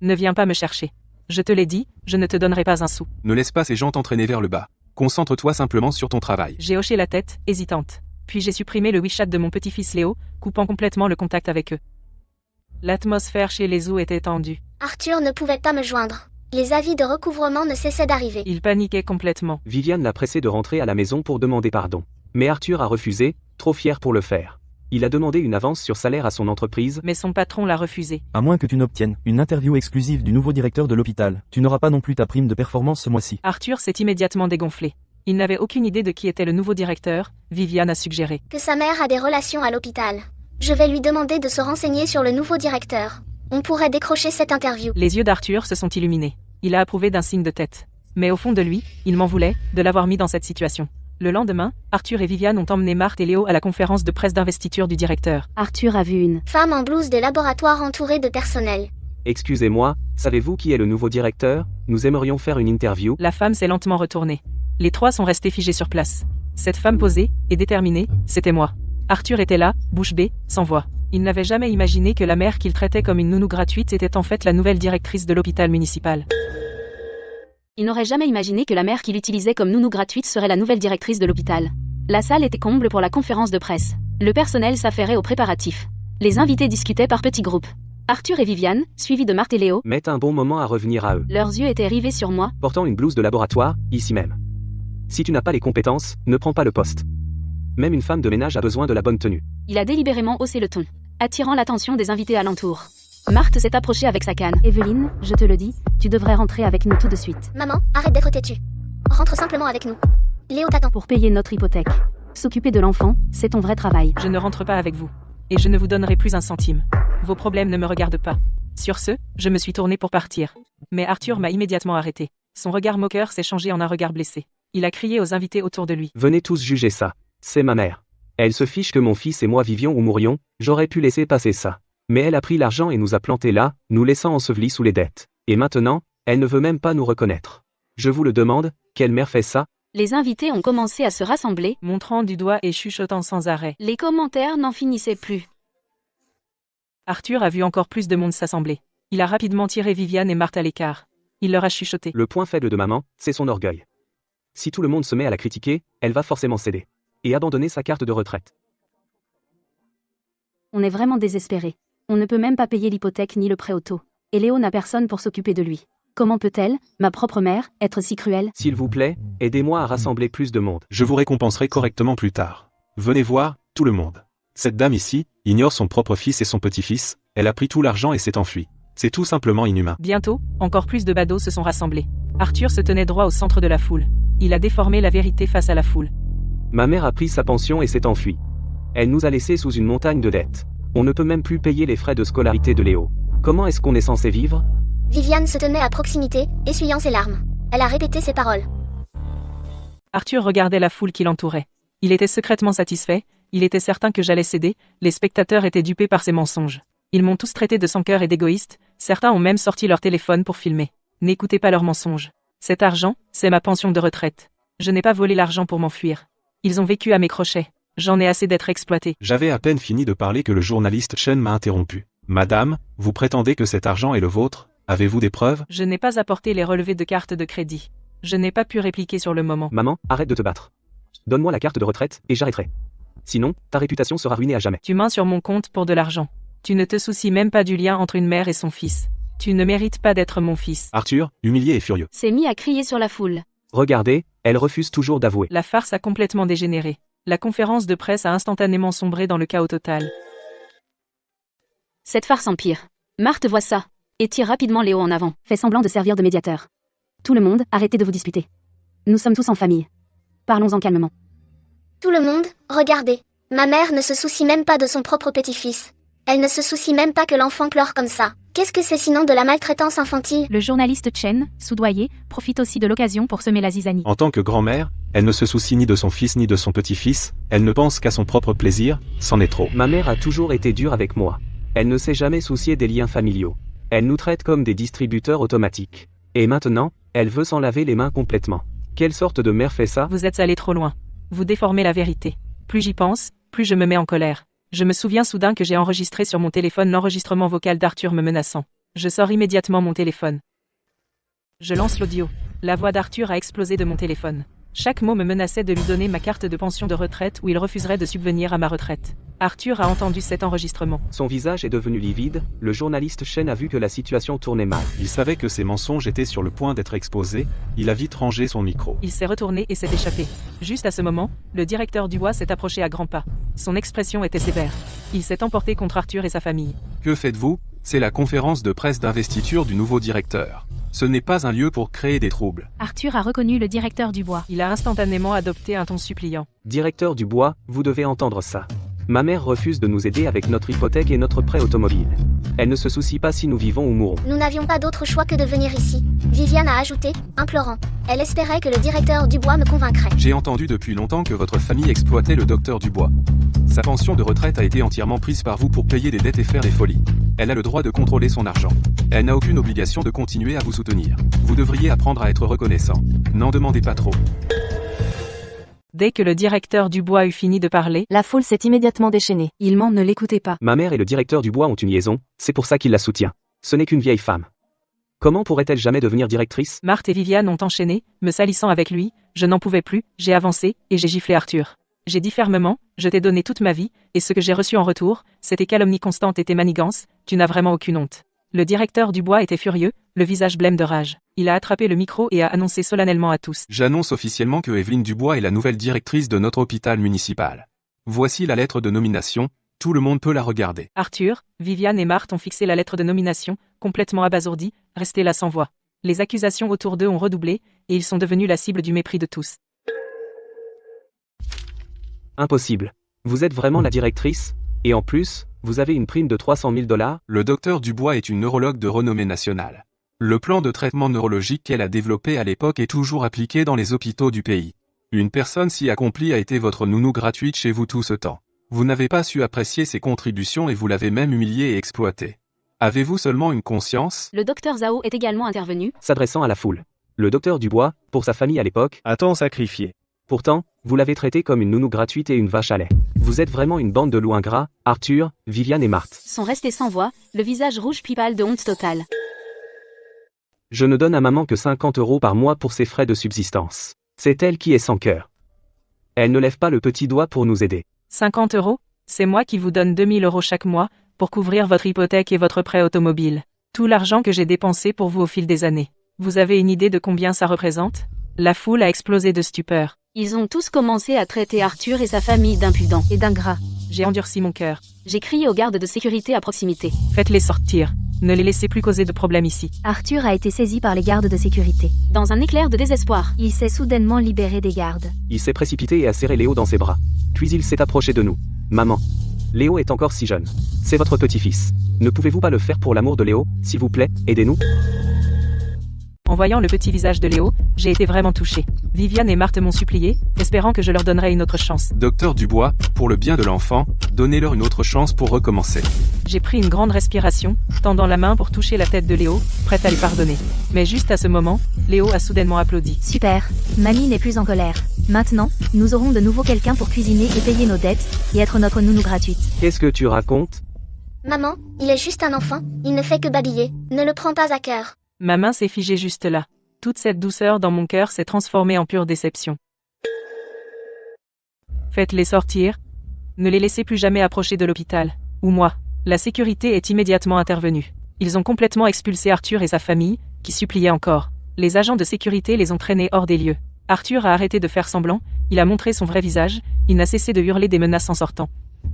Ne viens pas me chercher. Je te l'ai dit, je ne te donnerai pas un sou. Ne laisse pas ces gens t'entraîner vers le bas. Concentre-toi simplement sur ton travail. J'ai hoché la tête, hésitante. Puis j'ai supprimé le WeChat de mon petit-fils Léo, coupant complètement le contact avec eux. L'atmosphère chez les os était tendue. Arthur ne pouvait pas me joindre. Les avis de recouvrement ne cessaient d'arriver. Il paniquait complètement. Viviane l'a pressé de rentrer à la maison pour demander pardon. Mais Arthur a refusé, trop fier pour le faire. Il a demandé une avance sur salaire à son entreprise. Mais son patron l'a refusé. À moins que tu n'obtiennes une interview exclusive du nouveau directeur de l'hôpital, tu n'auras pas non plus ta prime de performance ce mois-ci. Arthur s'est immédiatement dégonflé. Il n'avait aucune idée de qui était le nouveau directeur, Viviane a suggéré. Que sa mère a des relations à l'hôpital. Je vais lui demander de se renseigner sur le nouveau directeur. On pourrait décrocher cette interview. Les yeux d'Arthur se sont illuminés. Il a approuvé d'un signe de tête. Mais au fond de lui, il m'en voulait, de l'avoir mis dans cette situation. Le lendemain, Arthur et Viviane ont emmené Marthe et Léo à la conférence de presse d'investiture du directeur. Arthur a vu une Femme en blouse de laboratoire entourée de personnel. Excusez-moi, savez-vous qui est le nouveau directeur? Nous aimerions faire une interview. La femme s'est lentement retournée. Les trois sont restés figés sur place. Cette femme posée et déterminée, c'était moi. Arthur était là, bouche bée, sans voix. Il n'avait jamais imaginé que la mère qu'il traitait comme une nounou gratuite était en fait la nouvelle directrice de l'hôpital municipal. Il n'aurait jamais imaginé que la mère qu'il utilisait comme nounou gratuite serait la nouvelle directrice de l'hôpital. La salle était comble pour la conférence de presse. Le personnel s'affairait aux préparatifs. Les invités discutaient par petits groupes. Arthur et Viviane, suivis de Marthe et Léo, Mettent un bon moment à revenir à eux. leurs yeux étaient rivés sur moi. Portant une blouse de laboratoire, ici même. Si tu n'as pas les compétences, ne prends pas le poste. Même une femme de ménage a besoin de la bonne tenue. Il a délibérément haussé le ton, attirant l'attention des invités alentour. Marthe s'est approchée avec sa canne. Evelyne, je te le dis, tu devrais rentrer avec nous tout de suite. Maman, arrête d'être têtue. Rentre simplement avec nous. Léo t'attend. Pour payer notre hypothèque. S'occuper de l'enfant, c'est ton vrai travail. Je ne rentre pas avec vous. Et je ne vous donnerai plus un centime. Vos problèmes ne me regardent pas. Sur ce, je me suis tournée pour partir. Mais Arthur m'a immédiatement arrêté. Son regard moqueur s'est changé en un regard blessé. Il a crié aux invités autour de lui. Venez tous juger ça. C'est ma mère. Elle se fiche que mon fils et moi vivions ou mourions, j'aurais pu laisser passer ça. Mais elle a pris l'argent et nous a plantés là, nous laissant ensevelis sous les dettes. Et maintenant, elle ne veut même pas nous reconnaître. Je vous le demande, quelle mère fait ça? Les invités ont commencé à se rassembler, Montrant du doigt et chuchotant sans arrêt. les commentaires n'en finissaient plus. Arthur a vu encore plus de monde s'assembler. Il a rapidement tiré Viviane et Marthe à l'écart. Il leur a chuchoté. Le point faible de maman, c'est son orgueil. Si tout le monde se met à la critiquer, elle va forcément céder. Et abandonner sa carte de retraite. On est vraiment désespéré. On ne peut même pas payer l'hypothèque ni le prêt auto. Et Léo n'a personne pour s'occuper de lui. Comment peut-elle, ma propre mère, être si cruelle? S'il vous plaît, aidez-moi à rassembler plus de monde. Je vous récompenserai correctement plus tard. Venez voir, tout le monde. Cette dame ici, ignore son propre fils et son petit-fils, elle a pris tout l'argent et s'est enfuie. C'est tout simplement inhumain. Bientôt, encore plus de badauds se sont rassemblés. Arthur se tenait droit au centre de la foule. Il a déformé la vérité face à la foule. Ma mère a pris sa pension et s'est enfuie. Elle nous a laissés sous une montagne de dettes. On ne peut même plus payer les frais de scolarité de Léo. Comment est-ce qu'on est censé vivre? Viviane se tenait à proximité, essuyant ses larmes. Elle a répété ses paroles. Arthur regardait la foule qui l'entourait. Il était secrètement satisfait, Il était certain que j'allais céder, les spectateurs étaient dupés par ses mensonges. Ils m'ont tous traité de sans-cœur et d'égoïste, certains ont même sorti leur téléphone pour filmer. N'écoutez pas leurs mensonges. Cet argent, c'est ma pension de retraite. Je n'ai pas volé l'argent pour m'enfuir. Ils ont vécu à mes crochets. J'en ai assez d'être exploité. J'avais à peine fini de parler que le journaliste Chen m'a interrompu. Madame, vous prétendez que cet argent est le vôtre? Avez-vous des preuves? Je n'ai pas apporté les relevés de carte de crédit. Je n'ai pas pu répliquer sur le moment. Maman, arrête de te battre. Donne-moi la carte de retraite, et j'arrêterai. Sinon, ta réputation sera ruinée à jamais. Tu mains sur mon compte pour de l'argent. Tu ne te soucies même pas du lien entre une mère et son fils. Tu ne mérites pas d'être mon fils. Arthur, humilié et furieux. S'est mis à crier sur la foule. Regardez, elle refuse toujours d'avouer. La farce a complètement dégénéré. La conférence de presse a instantanément sombré dans le chaos total. Cette farce empire. Marthe voit ça. Et tire rapidement Léo en avant. Fait semblant de servir de médiateur. Tout le monde, arrêtez de vous disputer. Nous sommes tous en famille. Parlons-en calmement. Tout le monde, regardez. Ma mère ne se soucie même pas de son propre petit-fils. Elle ne se soucie même pas que l'enfant pleure comme ça. Qu'est-ce que c'est sinon de la maltraitance infantile? Le journaliste Chen, soudoyé, profite aussi de l'occasion pour semer la zizanie. En tant que grand-mère, elle ne se soucie ni de son fils ni de son petit-fils, elle ne pense qu'à son propre plaisir, c'en est trop. Ma mère a toujours été dure avec moi. Elle ne s'est jamais souciée des liens familiaux. Elle nous traite comme des distributeurs automatiques. Et maintenant, elle veut s'en laver les mains complètement. Quelle sorte de mère fait ça? Vous êtes allé trop loin. Vous déformez la vérité. Plus j'y pense, plus je me mets en colère. Je me souviens soudain que j'ai enregistré sur mon téléphone l'enregistrement vocal d'Arthur me menaçant. Je sors immédiatement mon téléphone. Je lance l'audio. La voix d'Arthur a explosé de mon téléphone. Chaque mot me menaçait de lui donner ma carte de pension de retraite ou il refuserait de subvenir à ma retraite. Arthur a entendu cet enregistrement. Son visage est devenu livide, le journaliste Chen a vu que la situation tournait mal. Il savait que ses mensonges étaient sur le point d'être exposés, il a vite rangé son micro. Il s'est retourné et s'est échappé. Juste à ce moment, le directeur Dubois s'est approché à grands pas. Son expression était sévère. Il s'est emporté contre Arthur et sa famille. Que faites-vous? C'est la conférence de presse d'investiture du nouveau directeur. Ce n'est pas un lieu pour créer des troubles. Arthur a reconnu le directeur Dubois. Il a instantanément adopté un ton suppliant. Directeur Dubois, vous devez entendre ça. Ma mère refuse de nous aider avec notre hypothèque et notre prêt automobile. Elle ne se soucie pas si nous vivons ou mourons. Nous n'avions pas d'autre choix que de venir ici. Viviane a ajouté, implorant. Elle espérait que le directeur Dubois me convaincrait. J'ai entendu depuis longtemps que votre famille exploitait le docteur Dubois. Sa pension de retraite a été entièrement prise par vous pour payer des dettes et faire des folies. Elle a le droit de contrôler son argent. Elle n'a aucune obligation de continuer à vous soutenir. Vous devriez apprendre à être reconnaissant. N'en demandez pas trop. Dès que le directeur Dubois eut fini de parler, La foule s'est immédiatement déchaînée. Il ment, ne l'écoutez pas. Ma mère et le directeur Dubois ont une liaison, c'est pour ça qu'il la soutient. Ce n'est qu'une vieille femme. Comment pourrait-elle jamais devenir directrice? Marthe et Viviane ont enchaîné, me salissant avec lui, je n'en pouvais plus, j'ai avancé, et j'ai giflé Arthur. J'ai dit fermement, je t'ai donné toute ma vie, et ce que j'ai reçu en retour, c'était calomnie constante et tes manigances, tu n'as vraiment aucune honte. Le directeur Dubois était furieux, le visage blême de rage. Il a attrapé le micro et a annoncé solennellement à tous. J'annonce officiellement que Evelyne Dubois est la nouvelle directrice de notre hôpital municipal. Voici la lettre de nomination, tout le monde peut la regarder. Arthur, Viviane et Marthe ont fixé la lettre de nomination, complètement abasourdis, restés là sans voix. Les accusations autour d'eux ont redoublé, et ils sont devenus la cible du mépris de tous. Impossible. Vous êtes vraiment la directrice? Et en plus, vous avez une prime de 300 000 $? Le docteur Dubois est une neurologue de renommée nationale. Le plan de traitement neurologique qu'elle a développé à l'époque est toujours appliqué dans les hôpitaux du pays. Une personne si accomplie a été votre nounou gratuite chez vous tout ce temps. Vous n'avez pas su apprécier ses contributions et vous l'avez même humiliée et exploitée. Avez-vous seulement une conscience? Le docteur Zhao est également intervenu. S'adressant à la foule. Le docteur Dubois, pour sa famille à l'époque, a tant sacrifié. Pourtant, vous l'avez traité comme une nounou gratuite et une vache à lait. Vous êtes vraiment une bande de loups ingrats, Arthur, Viviane et Marthe. Sont restés sans voix, le visage rouge puis pâle de honte totale. Je ne donne à maman que 50 € par mois pour ses frais de subsistance. C'est elle qui est sans cœur. Elle ne lève pas le petit doigt pour nous aider. 50 €? C'est moi qui vous donne 2000 € chaque mois, pour couvrir votre hypothèque et votre prêt automobile. Tout l'argent que j'ai dépensé pour vous au fil des années. Vous avez une idée de combien ça représente? La foule a explosé de stupeur. Ils ont tous commencé à traiter Arthur et sa famille d'impudents et d'ingrats. J'ai endurci mon cœur. J'ai crié aux gardes de sécurité à proximité. Faites-les sortir. Ne les laissez plus causer de problèmes ici. Arthur a été saisi par les gardes de sécurité. Dans un éclair de désespoir, Il s'est soudainement libéré des gardes. Il s'est précipité et a serré Léo dans ses bras. Puis il s'est approché de nous. Maman. Léo est encore si jeune. C'est votre petit-fils. Ne pouvez-vous pas le faire pour l'amour de Léo, s'il vous plaît, aidez-nous? En voyant le petit visage de Léo, j'ai été vraiment touchée. Viviane et Marthe m'ont supplié, espérant que je leur donnerais une autre chance. Docteur Dubois, pour le bien de l'enfant, donnez-leur une autre chance pour recommencer. J'ai pris une grande respiration, tendant la main pour toucher la tête de Léo, prête à lui pardonner. Mais juste à ce moment, Léo a soudainement applaudi. Super. Mamie n'est plus en colère. Maintenant, nous aurons de nouveau quelqu'un pour cuisiner et payer nos dettes, et être notre nounou gratuite. Qu'est-ce que tu racontes? Maman, il est juste un enfant, il ne fait que babiller, ne le prends pas à cœur. Ma main s'est figée juste là. Toute cette douceur dans mon cœur s'est transformée en pure déception. Faites-les sortir. Ne les laissez plus jamais approcher de l'hôpital. Ou moi. La sécurité est immédiatement intervenue. Ils ont complètement expulsé Arthur et sa famille, qui suppliaient encore. Les agents de sécurité les ont traînés hors des lieux. Arthur a arrêté de faire semblant, il a montré son vrai visage, il n'a cessé de hurler des menaces en sortant.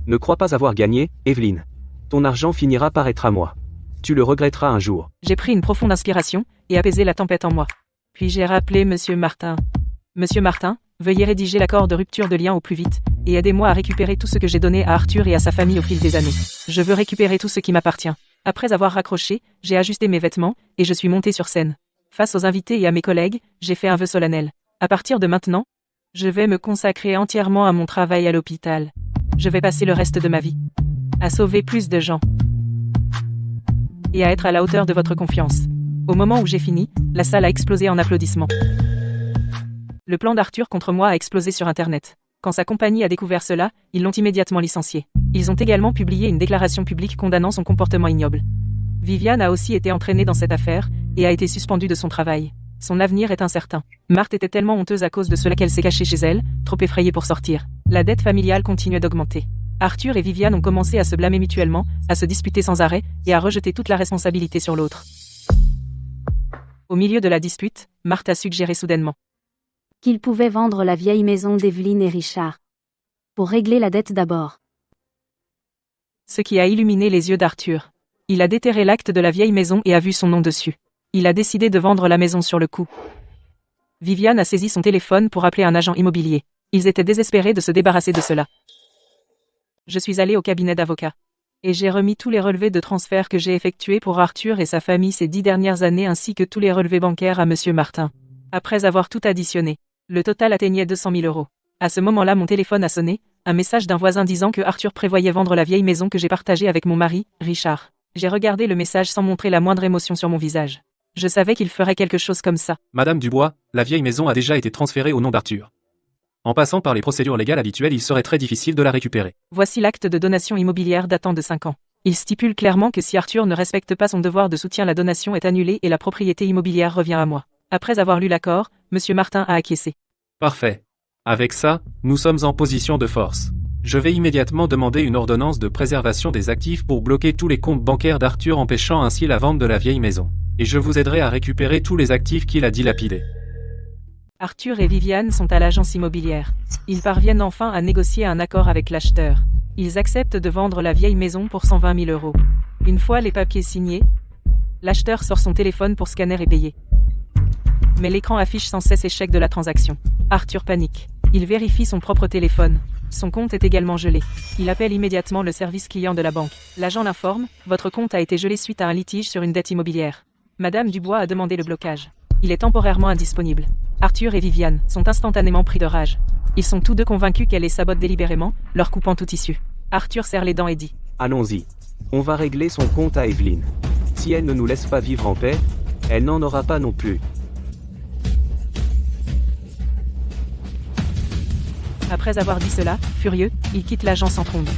Ne crois pas avoir gagné, Evelyne. Ton argent finira par être à moi. Tu le regretteras un jour. J'ai pris une profonde inspiration, et apaisé la tempête en moi. Puis j'ai rappelé Monsieur Martin. Monsieur Martin, veuillez rédiger l'accord de rupture de lien au plus vite, et aidez-moi à récupérer tout ce que j'ai donné à Arthur et à sa famille au fil des années. Je veux récupérer tout ce qui m'appartient. Après avoir raccroché, j'ai ajusté mes vêtements, et je suis monté sur scène. Face aux invités et à mes collègues, j'ai fait un vœu solennel. À partir de maintenant, je vais me consacrer entièrement à mon travail à l'hôpital. Je vais passer le reste de ma vie à sauver plus de gens et à être à la hauteur de votre confiance. Au moment où j'ai fini, la salle a explosé en applaudissements. Le plan d'Arthur contre moi a explosé sur Internet. Quand sa compagnie a découvert cela, ils l'ont immédiatement licencié. Ils ont également publié une déclaration publique condamnant son comportement ignoble. Viviane a aussi été entraînée dans cette affaire, et a été suspendue de son travail. Son avenir est incertain. Marthe était tellement honteuse à cause de cela qu'elle s'est cachée chez elle, trop effrayée pour sortir. La dette familiale continuait d'augmenter. Arthur et Viviane ont commencé à se blâmer mutuellement, à se disputer sans arrêt, et à rejeter toute la responsabilité sur l'autre. Au milieu de la dispute, Marthe a suggéré soudainement Qu'ils pouvaient vendre la vieille maison d'Evelyne et Richard. Pour régler la dette d'abord. ce qui a illuminé les yeux d'Arthur. Il a déterré l'acte de la vieille maison et a vu son nom dessus. Il a décidé de vendre la maison sur le coup. Viviane a saisi son téléphone pour appeler un agent immobilier. Ils étaient désespérés de se débarrasser de cela. Je suis allé au cabinet d'avocat. Et j'ai remis tous les relevés de transfert que j'ai effectués pour Arthur et sa famille ces 10 dernières années ainsi que tous les relevés bancaires à Monsieur Martin. Après avoir tout additionné, le total atteignait 200 000 €. À ce moment-là, mon téléphone a sonné, un message d'un voisin disant que Arthur prévoyait vendre la vieille maison que j'ai partagée avec mon mari, Richard. J'ai regardé le message sans montrer la moindre émotion sur mon visage. Je savais qu'il ferait quelque chose comme ça. Madame Dubois, la vieille maison a déjà été transférée au nom d'Arthur. En passant par les procédures légales habituelles, il serait très difficile de la récupérer. Voici l'acte de donation immobilière datant de 5 ans. Il stipule clairement que si Arthur ne respecte pas son devoir de soutien, la donation est annulée et la propriété immobilière revient à moi. Après avoir lu l'accord, Monsieur Martin a acquiescé. Parfait. Avec ça, nous sommes en position de force. Je vais immédiatement demander une ordonnance de préservation des actifs pour bloquer tous les comptes bancaires d'Arthur, empêchant ainsi la vente de la vieille maison. Et je vous aiderai à récupérer tous les actifs qu'il a dilapidés. Arthur et Viviane sont à l'agence immobilière. Ils parviennent enfin à négocier un accord avec l'acheteur. Ils acceptent de vendre la vieille maison pour 120 000 €. Une fois les papiers signés, l'acheteur sort son téléphone pour scanner et payer. Mais l'écran affiche sans cesse échec de la transaction. Arthur panique. Il vérifie son propre téléphone. Son compte est également gelé. Il appelle immédiatement le service client de la banque. L'agent l'informe, votre compte a été gelé suite à un litige sur une dette immobilière. Madame Dubois a demandé le blocage. Il est temporairement indisponible. Arthur et Viviane sont instantanément pris de rage. Ils sont tous deux convaincus qu'elle les sabote délibérément, leur coupant toute issue. Arthur serre les dents et dit « Allons-y. On va régler son compte à Evelyne. Si elle ne nous laisse pas vivre en paix, elle n'en aura pas non plus. » Après avoir dit cela, furieux, il quitte l'agence en trombe.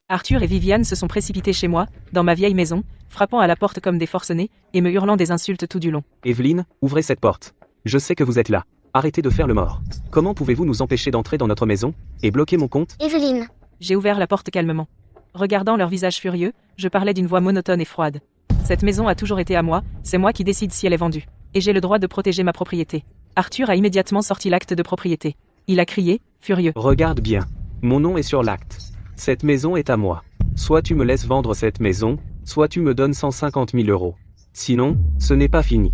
Arthur et Viviane se sont précipités chez moi, dans ma vieille maison, frappant à la porte comme des forcenés, et me hurlant des insultes tout du long. Evelyne, ouvrez cette porte. Je sais que vous êtes là. Arrêtez de faire le mort. Comment pouvez-vous nous empêcher d'entrer dans notre maison et bloquer mon compte? Evelyne. J'ai ouvert la porte calmement. Regardant leur visage furieux, je parlais d'une voix monotone et froide. Cette maison a toujours été à moi, c'est moi qui décide si elle est vendue. Et j'ai le droit de protéger ma propriété. Arthur a immédiatement sorti l'acte de propriété. Il a crié, furieux. Regarde bien. Mon nom est sur l'acte. Cette maison est à moi. Soit tu me laisses vendre cette maison, soit tu me donnes 150 000 €. Sinon, ce n'est pas fini.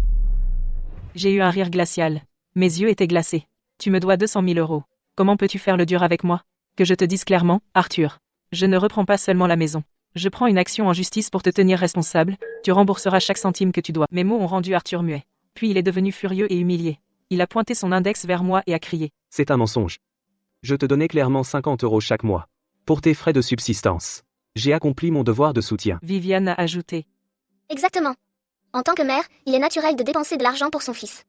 J'ai eu un rire glacial. Mes yeux étaient glacés. Tu me dois 200 000 €. Comment peux-tu faire le dur avec moi? Que je te dise clairement, Arthur. Je ne reprends pas seulement la maison. Je prends une action en justice pour te tenir responsable, tu rembourseras chaque centime que tu dois. Mes mots ont rendu Arthur muet. Puis il est devenu furieux et humilié. Il a pointé son index vers moi et a crié. C'est un mensonge. Je te donnais clairement 50 € chaque mois. Pour tes frais de subsistance. J'ai accompli mon devoir de soutien. Viviane a ajouté. Exactement. En tant que mère, il est naturel de dépenser de l'argent pour son fils.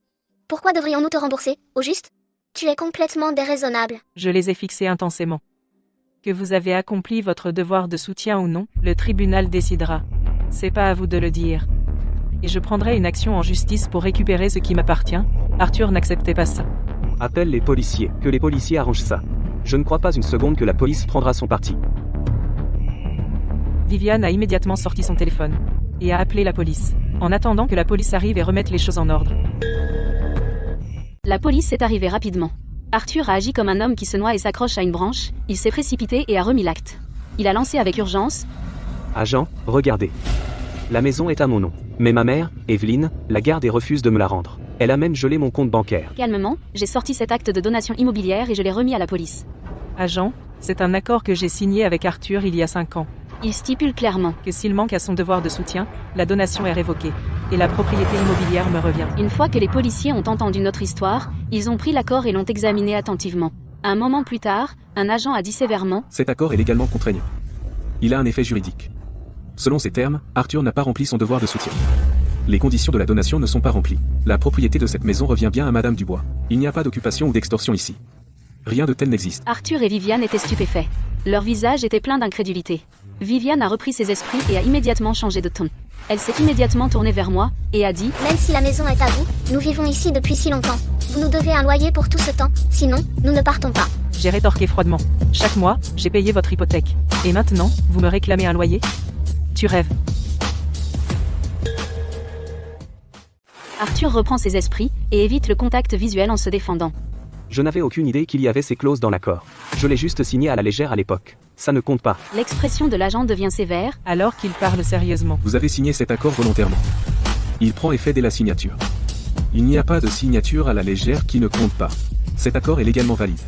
Pourquoi devrions-nous te rembourser, au juste? Tu es complètement déraisonnable. Je les ai fixés intensément. Que vous avez accompli votre devoir de soutien ou non, le tribunal décidera. C'est pas à vous de le dire. Et je prendrai une action en justice pour récupérer ce qui m'appartient. Arthur n'acceptait pas ça. Appelle les policiers, que les policiers arrangent ça. Je ne crois pas une seconde que la police prendra son parti. Viviane a immédiatement sorti son téléphone et a appelé la police, en attendant que la police arrive et remette les choses en ordre. La police est arrivée rapidement. Arthur a agi comme un homme qui se noie et s'accroche à une branche, il s'est précipité et a remis l'acte. Il a lancé avec urgence. Agent, regardez. La maison est à mon nom. Mais ma mère, Evelyne, la garde et refuse de me la rendre. Elle a même gelé mon compte bancaire. Calmement, j'ai sorti cet acte de donation immobilière et je l'ai remis à la police. Agent, c'est un accord que j'ai signé avec Arthur il y a 5 ans. Il stipule clairement Que s'il manque à son devoir de soutien, la donation est révoquée. Et la propriété immobilière me revient. Une fois que les policiers ont entendu notre histoire, ils ont pris l'accord et l'ont examiné attentivement. Un moment plus tard, un agent a dit sévèrement. Cet accord est légalement contraignant. Il a un effet juridique. Selon ces termes, Arthur n'a pas rempli son devoir de soutien. Les conditions de la donation ne sont pas remplies. La propriété de cette maison revient bien à Madame Dubois. Il n'y a pas d'occupation ou d'extorsion ici. Rien de tel n'existe. Arthur et Viviane étaient stupéfaits. Leur visage était plein d'incrédulité. Viviane a repris ses esprits et a immédiatement changé de ton. Elle s'est immédiatement tournée vers moi et a dit. Même si la maison est à vous, nous vivons ici depuis si longtemps. Vous nous devez un loyer pour tout ce temps, sinon, nous ne partons pas. J'ai rétorqué froidement. Chaque mois, j'ai payé votre hypothèque. Et maintenant, vous me réclamez un loyer? Tu rêves. Arthur reprend ses esprits et évite le contact visuel en se défendant. Je n'avais aucune idée qu'il y avait ces clauses dans l'accord. Je l'ai juste signé à la légère à l'époque. Ça ne compte pas. L'expression de l'agent devient sévère. Alors qu'il parle sérieusement. Vous avez signé cet accord volontairement. Il prend effet dès la signature. Il n'y a pas de signature à la légère qui ne compte pas. Cet accord est légalement valide.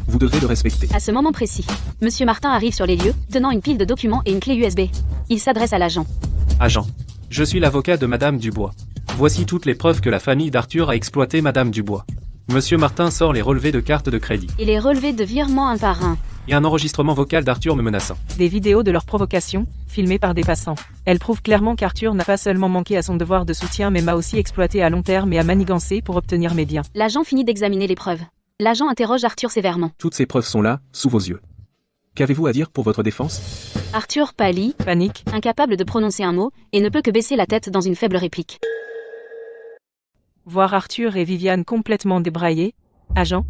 Vous devez le respecter. À ce moment précis, Monsieur Martin arrive sur les lieux, tenant une pile de documents et une clé USB. Il s'adresse à l'agent. Agent, je suis l'avocat de Madame Dubois. Voici toutes les preuves que la famille d'Arthur a exploité Madame Dubois. Monsieur Martin sort les relevés de cartes de crédit. Et les relevés de virement un par un. Et un enregistrement vocal d'Arthur me menaçant. Des vidéos de leur provocation, filmées par des passants. Elles prouvent clairement qu'Arthur n'a pas seulement manqué à son devoir de soutien mais m'a aussi exploité à long terme et a manigancé pour obtenir mes biens. L'agent finit d'examiner les preuves. L'agent interroge Arthur sévèrement. Toutes ces preuves sont là, sous vos yeux. Qu'avez-vous à dire pour votre défense? Arthur pâlit, Panique. incapable de prononcer un mot, et ne peut que baisser la tête dans une faible réplique. Voir Arthur et Viviane complètement débraillés. Agent,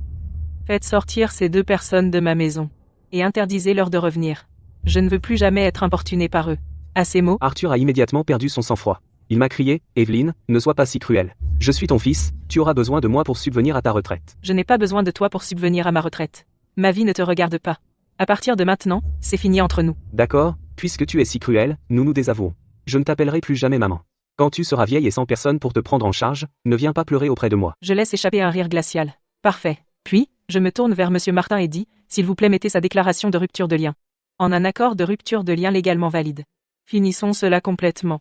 faites sortir ces 2 personnes de ma maison. Et interdisez-leur de revenir. Je ne veux plus jamais être importuné par eux. À ces mots, Arthur a immédiatement perdu son sang-froid. Il m'a crié, Evelyne, ne sois pas si cruelle. Je suis ton fils, tu auras besoin de moi pour subvenir à ta retraite. je n'ai pas besoin de toi pour subvenir à ma retraite. Ma vie ne te regarde pas. À partir de maintenant, c'est fini entre nous. D'accord, puisque tu es si cruel, nous nous désavouons. Je ne t'appellerai plus jamais maman. Quand tu seras vieille et sans personne pour te prendre en charge, ne viens pas pleurer auprès de moi. Je laisse échapper un rire glacial. Parfait. Puis, je me tourne vers Monsieur Martin et dis, s'il vous plaît mettez sa déclaration de rupture de lien. En un accord de rupture de lien légalement valide. Finissons cela complètement.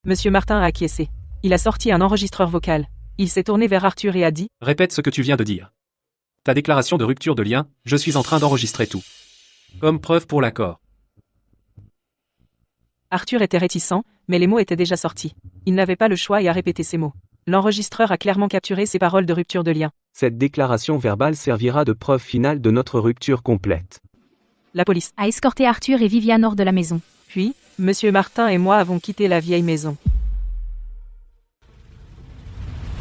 Monsieur Martin a acquiescé. Il a sorti un enregistreur vocal. Il s'est tourné vers Arthur et a dit. Répète ce que tu viens de dire. Ta déclaration de rupture de lien, je suis en train d'enregistrer tout. Comme preuve pour l'accord. Arthur était réticent, mais les mots étaient déjà sortis. Il n'avait pas le choix et a répété ces mots. L'enregistreur a clairement capturé ses paroles de rupture de lien. Cette déclaration verbale servira de preuve finale de notre rupture complète. La police A escorté Arthur et Viviane hors de la maison. Puis, Monsieur Martin et moi avons quitté la vieille maison.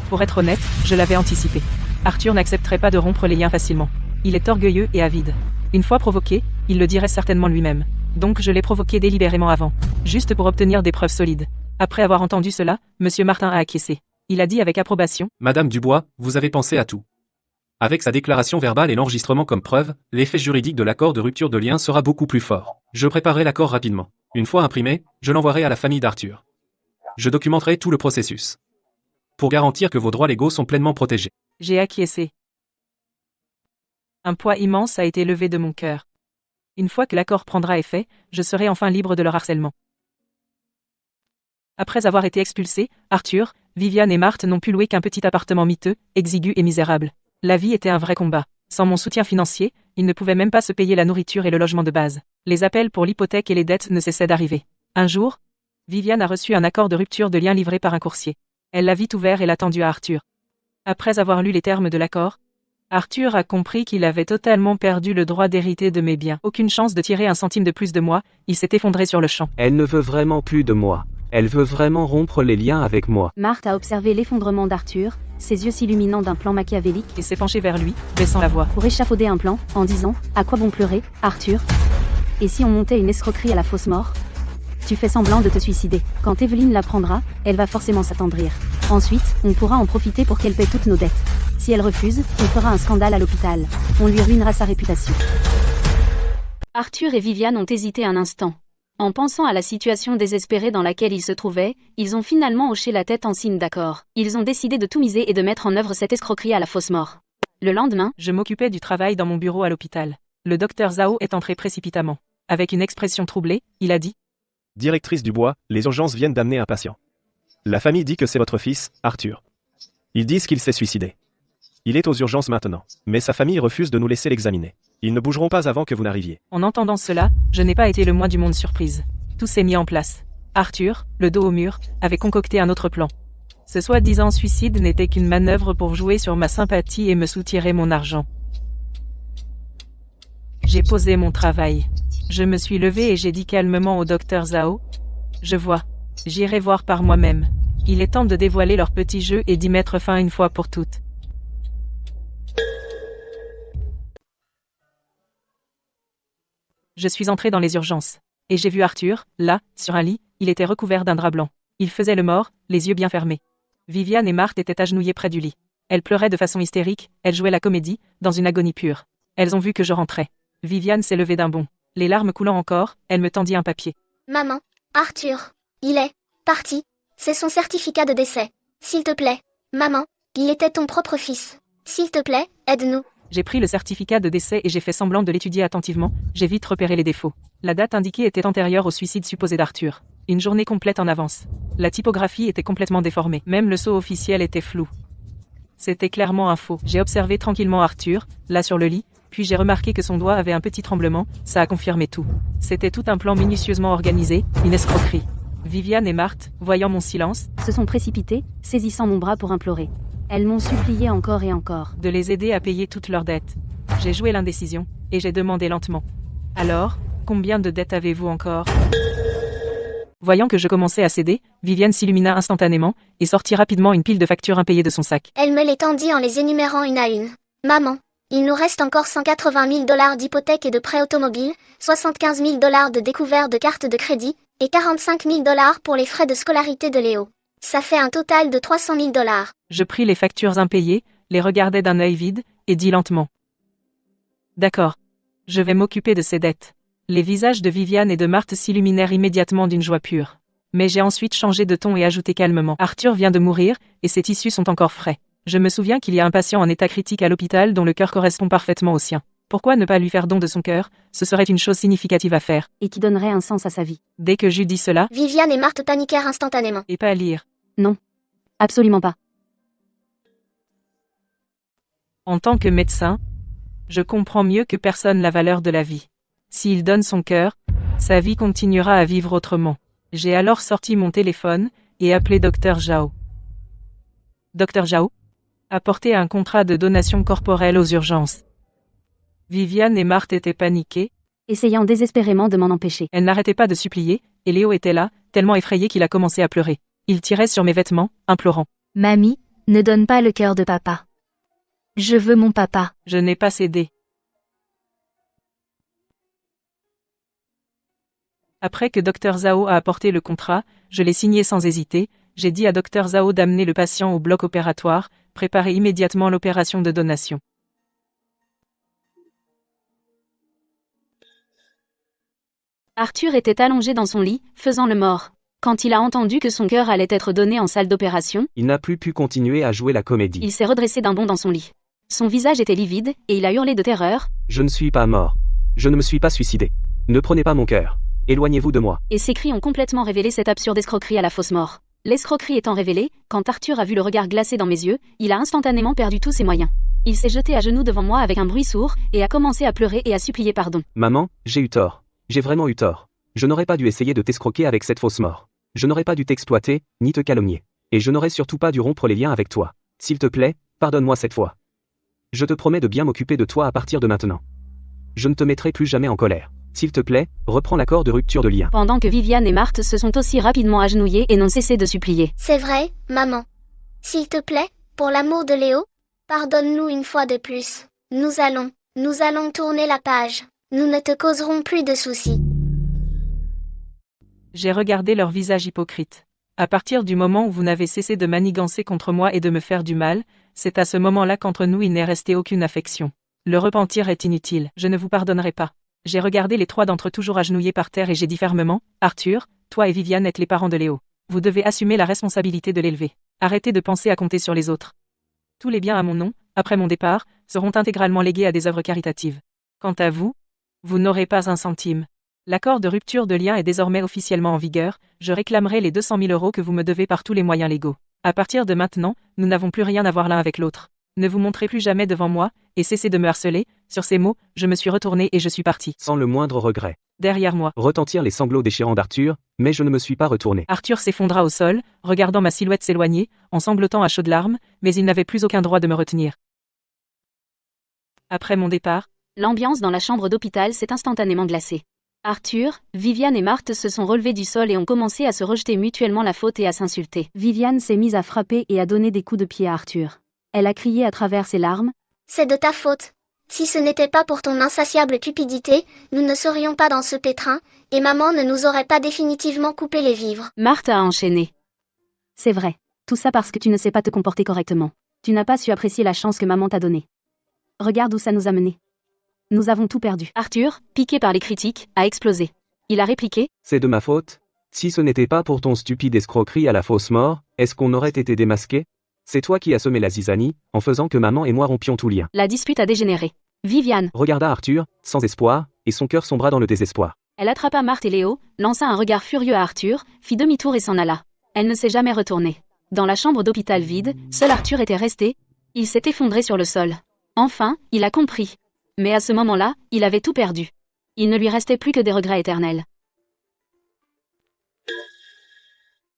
Pour être honnête, je l'avais anticipé. Arthur n'accepterait pas de rompre les liens facilement. Il est orgueilleux et avide. Une fois provoqué, il le dirait certainement lui-même. Donc je l'ai provoqué délibérément avant. Juste pour obtenir des preuves solides. Après avoir entendu cela, Monsieur Martin a acquiescé. Il a dit avec approbation. Madame Dubois, vous avez pensé à tout. Avec sa déclaration verbale et l'enregistrement comme preuve, l'effet juridique de l'accord de rupture de lien sera beaucoup plus fort. Je préparerai l'accord rapidement. Une fois imprimé, je l'envoierai à la famille d'Arthur. Je documenterai tout le processus. Pour garantir que vos droits légaux sont pleinement protégés. J'ai acquiescé. Un poids immense a été levé de mon cœur. Une fois que l'accord prendra effet, je serai enfin libre de leur harcèlement. Après avoir été expulsés, Arthur, Viviane et Marthe n'ont pu louer qu'un petit appartement miteux, exigu et misérable. La vie était un vrai combat. Sans mon soutien financier, ils ne pouvaient même pas se payer la nourriture et le logement de base. Les appels pour l'hypothèque et les dettes ne cessaient d'arriver. Un jour, Viviane a reçu un accord de rupture de lien livré par un coursier. Elle l'a vite ouvert et l'a tendu à Arthur. Après avoir lu les termes de l'accord, Arthur a compris qu'il avait totalement perdu le droit d'hériter de mes biens. Aucune chance de tirer un centime de plus de moi, il s'est effondré sur le champ. Elle ne veut vraiment plus de moi. Elle veut vraiment rompre les liens avec moi. Marthe a observé l'effondrement d'Arthur, ses yeux s'illuminant d'un plan machiavélique, Et s'est penché vers lui, baissant la voix. pour échafauder un plan, en disant « À quoi bon pleurer, Arthur ? Et si on montait une escroquerie à la fausse mort ? Tu fais semblant de te suicider. Quand Evelyne l'apprendra, elle va forcément s'attendrir. Ensuite, on pourra en profiter pour qu'elle paie toutes nos dettes. Si elle refuse, on fera un scandale à l'hôpital. On lui ruinera sa réputation. » Arthur et Viviane ont hésité un instant. En pensant à la situation désespérée dans laquelle ils se trouvaient, ils ont finalement hoché la tête en signe d'accord. Ils ont décidé de tout miser et de mettre en œuvre cette escroquerie à la fausse mort. Le lendemain, Je m'occupais du travail dans mon bureau à l'hôpital. Le docteur Zhao est entré précipitamment. Avec une expression troublée, il a dit « Directrice Dubois, les urgences viennent d'amener un patient. La famille dit que c'est votre fils, Arthur. Ils disent qu'il s'est suicidé. Il est aux urgences maintenant, mais sa famille refuse de nous laisser l'examiner. Ils ne bougeront pas avant que vous n'arriviez. » En entendant cela, je n'ai pas été le moins du monde surprise. Tout s'est mis en place. Arthur, le dos au mur, avait concocté un autre plan. Ce soi-disant suicide n'était qu'une manœuvre pour jouer sur ma sympathie et me soutirer mon argent. J'ai posé mon travail. Je me suis levé et j'ai dit calmement au docteur Zhao « Je vois. J'irai voir par moi-même. Il est temps de dévoiler leur petit jeu et d'y mettre fin une fois pour toutes. » Je suis entré dans les urgences. Et j'ai vu Arthur, là, sur un lit, il était recouvert d'un drap blanc. Il faisait le mort, les yeux bien fermés. Viviane et Marthe étaient agenouillées près du lit. Elles pleuraient de façon hystérique, elles jouaient la comédie, dans une agonie pure. Elles ont vu que je rentrais. Viviane s'est levée d'un bond. Les larmes coulant encore, elle me tendit un papier. Maman, Arthur, il est parti. C'est son certificat de décès. S'il te plaît, maman, il était ton propre fils. S'il te plaît, aide-nous. J'ai pris le certificat de décès et j'ai fait semblant de l'étudier attentivement, j'ai vite repéré les défauts. La date indiquée était antérieure au suicide supposé d'Arthur. Une journée complète en avance. La typographie était complètement déformée, même le sceau officiel était flou. C'était clairement un faux. J'ai observé tranquillement Arthur, là sur le lit, puis j'ai remarqué que son doigt avait un petit tremblement, ça a confirmé tout. C'était tout un plan minutieusement organisé, une escroquerie. Viviane et Marthe, voyant mon silence, se sont précipitées, saisissant mon bras pour implorer. Elles m'ont supplié encore et encore de les aider à payer toutes leurs dettes. J'ai joué l'indécision, et j'ai demandé lentement. Alors, combien de dettes avez-vous encore ? Voyant que je commençais à céder, Viviane s'illumina instantanément, et sortit rapidement une pile de factures impayées de son sac. Elle me les tendit en les énumérant une à une. Maman, il nous reste encore 180 000 $ d'hypothèque et de prêt automobile, 75 000 $ de découvert de carte de crédit, et 45 000 $ pour les frais de scolarité de Léo. Ça fait un total de 300 000 $. Je pris les factures impayées, les regardai d'un œil vide, et dis lentement. D'accord. Je vais m'occuper de ces dettes. Les visages de Viviane et de Marthe s'illuminèrent immédiatement d'une joie pure. Mais j'ai ensuite changé de ton et ajouté calmement. Arthur vient de mourir, et ses tissus sont encore frais. Je me souviens qu'il y a un patient en état critique à l'hôpital dont le cœur correspond parfaitement au sien. Pourquoi ne pas lui faire don de son cœur ? Ce serait une chose significative à faire. et qui donnerait un sens à sa vie. Dès que j'eus dit cela, Viviane et Marthe paniquèrent instantanément. et pas à lire. Non. Absolument pas. En tant que médecin, je comprends mieux que personne la valeur de la vie. S'il donne son cœur, sa vie continuera à vivre autrement. J'ai alors sorti mon téléphone et appelé Dr Zhao. Dr Zhao ? Apporter un contrat de donation corporelle aux urgences. Viviane et Marthe étaient paniquées. Essayant désespérément de m'en empêcher. Elles n'arrêtaient pas de supplier, et Léo était là, tellement effrayé qu'il a commencé à pleurer. Il tirait sur mes vêtements, implorant. Mamie, ne donne pas le cœur de papa. Je veux mon papa. Je n'ai pas cédé. Après que Dr Zhao a apporté le contrat, je l'ai signé sans hésiter. J'ai dit à Dr Zhao d'amener le patient au bloc opératoire, préparer immédiatement l'opération de donation. Arthur était allongé dans son lit, faisant le mort. Quand il a entendu que son cœur allait être donné en salle d'opération, Il n'a plus pu continuer à jouer la comédie. il s'est redressé d'un bond dans son lit. Son visage était livide, et il a hurlé de terreur. Je ne suis pas mort. Je ne me suis pas suicidé. Ne prenez pas mon cœur. Éloignez-vous de moi. Et ces cris ont complètement révélé cette absurde escroquerie à la fausse mort. L'escroquerie étant révélée, quand Arthur a vu le regard glacé dans mes yeux, il a instantanément perdu tous ses moyens. Il s'est jeté à genoux devant moi avec un bruit sourd, et a commencé à pleurer et à supplier pardon. Maman, j'ai eu tort. J'ai vraiment eu tort. Je n'aurais pas dû essayer de t'escroquer avec cette fausse mort. Je n'aurais pas dû t'exploiter, ni te calomnier. Et je n'aurais surtout pas dû rompre les liens avec toi. S'il te plaît, pardonne-moi cette fois. Je te promets de bien m'occuper de toi à partir de maintenant. Je ne te mettrai plus jamais en colère. S'il te plaît, reprends l'accord de rupture de lien. Pendant que Viviane et Marthe se sont aussi rapidement agenouillées et n'ont cessé de supplier. C'est vrai, maman. S'il te plaît, pour l'amour de Léo, pardonne-nous une fois de plus. Nous allons tourner la page. Nous ne te causerons plus de soucis. J'ai regardé leur visage hypocrite. À partir du moment où vous n'avez cessé de manigancer contre moi et de me faire du mal, c'est à ce moment-là qu'entre nous il n'est resté aucune affection. Le repentir est inutile. Je ne vous pardonnerai pas. J'ai regardé les trois d'entre eux toujours agenouillés par terre et j'ai dit fermement, Arthur, toi et Viviane êtes les parents de Léo. Vous devez assumer la responsabilité de l'élever. Arrêtez de penser à compter sur les autres. Tous les biens à mon nom, après mon départ, seront intégralement légués à des œuvres caritatives. Quant à vous, vous n'aurez pas un centime. L'accord de rupture de lien est désormais officiellement en vigueur, je réclamerai les 200 000 € que vous me devez par tous les moyens légaux. À partir de maintenant, nous n'avons plus rien à voir l'un avec l'autre. Ne vous montrez plus jamais devant moi, et cessez de me harceler. Sur ces mots, je me suis retourné et je suis parti. Sans le moindre regret. Derrière moi, Retentirent les sanglots déchirants d'Arthur, mais je ne me suis pas retourné. Arthur s'effondra au sol, regardant ma silhouette s'éloigner, en sanglotant à chaudes larmes, mais il n'avait plus aucun droit de me retenir. Après mon départ, L'ambiance dans la chambre d'hôpital s'est instantanément glacée. Arthur, Viviane et Marthe se sont relevés du sol et ont commencé à se rejeter mutuellement la faute et à s'insulter. Viviane s'est mise à frapper et à donner des coups de pied à Arthur. Elle a crié à travers ses larmes. C'est de ta faute. Si ce n'était pas pour ton insatiable cupidité, nous ne serions pas dans ce pétrin, et maman ne nous aurait pas définitivement coupé les vivres. Marthe a enchaîné. C'est vrai. Tout ça parce que tu ne sais pas te comporter correctement. Tu n'as pas su apprécier la chance que maman t'a donnée. Regarde où ça nous a menés. Nous avons tout perdu. Arthur, piqué par les critiques, a explosé. Il a répliqué. C'est de ma faute? Si ce n'était pas pour ton stupide escroquerie à la fausse mort, est-ce qu'on aurait été démasqués? C'est toi qui as semé la zizanie, en faisant que maman et moi rompions tout lien. La dispute a dégénéré. Viviane Regarda Arthur, sans espoir, et son cœur sombra dans le désespoir. Elle attrapa Marthe et Léo, lança un regard furieux à Arthur, fit demi-tour et s'en alla. Elle ne s'est jamais retournée. Dans la chambre d'hôpital vide, seul Arthur était resté. Il s'est effondré sur le sol. Enfin, il a compris. Mais à ce moment-là, il avait tout perdu. Il ne lui restait plus que des regrets éternels.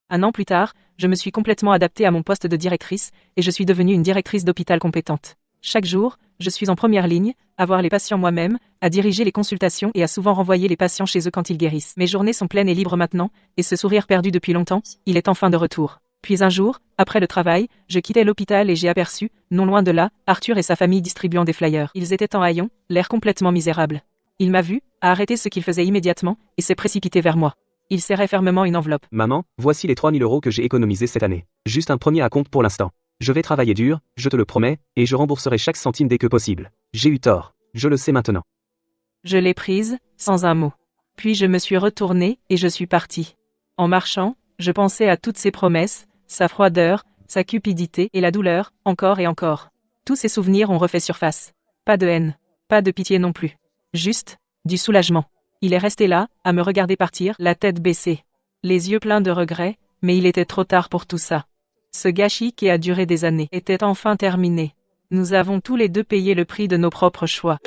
Un an plus tard, je me suis complètement adaptée à mon poste de directrice, et je suis devenue une directrice d'hôpital compétente. Chaque jour, je suis en première ligne, à voir les patients moi-même, à diriger les consultations et à souvent renvoyer les patients chez eux quand ils guérissent. Mes journées sont pleines et libres maintenant, et ce sourire perdu depuis longtemps, il est enfin de retour. Puis un jour, après le travail, je quittais l'hôpital et j'ai aperçu, non loin de là, Arthur et sa famille distribuant des flyers. Ils étaient en haillons, l'air complètement misérable. Il m'a vu, a arrêté ce qu'il faisait immédiatement, et s'est précipité vers moi. Il serrait fermement une enveloppe. Maman, voici les 3 000 € que j'ai économisés cette année. Juste un premier acompte pour l'instant. Je vais travailler dur, je te le promets, et je rembourserai chaque centime dès que possible. J'ai eu tort. Je le sais maintenant. Je l'ai prise, sans un mot. Puis je me suis retournée, et je suis partie. En marchant, je pensais à toutes ses promesses, sa froideur, sa cupidité et la douleur, encore et encore. Tous ces souvenirs ont refait surface. Pas de haine, pas de pitié non plus. Juste, du soulagement. Il est resté là, à me regarder partir, la tête baissée. Les yeux pleins de regrets, mais il était trop tard pour tout ça. Ce gâchis qui a duré des années était enfin terminé. Nous avons tous les deux payé le prix de nos propres choix.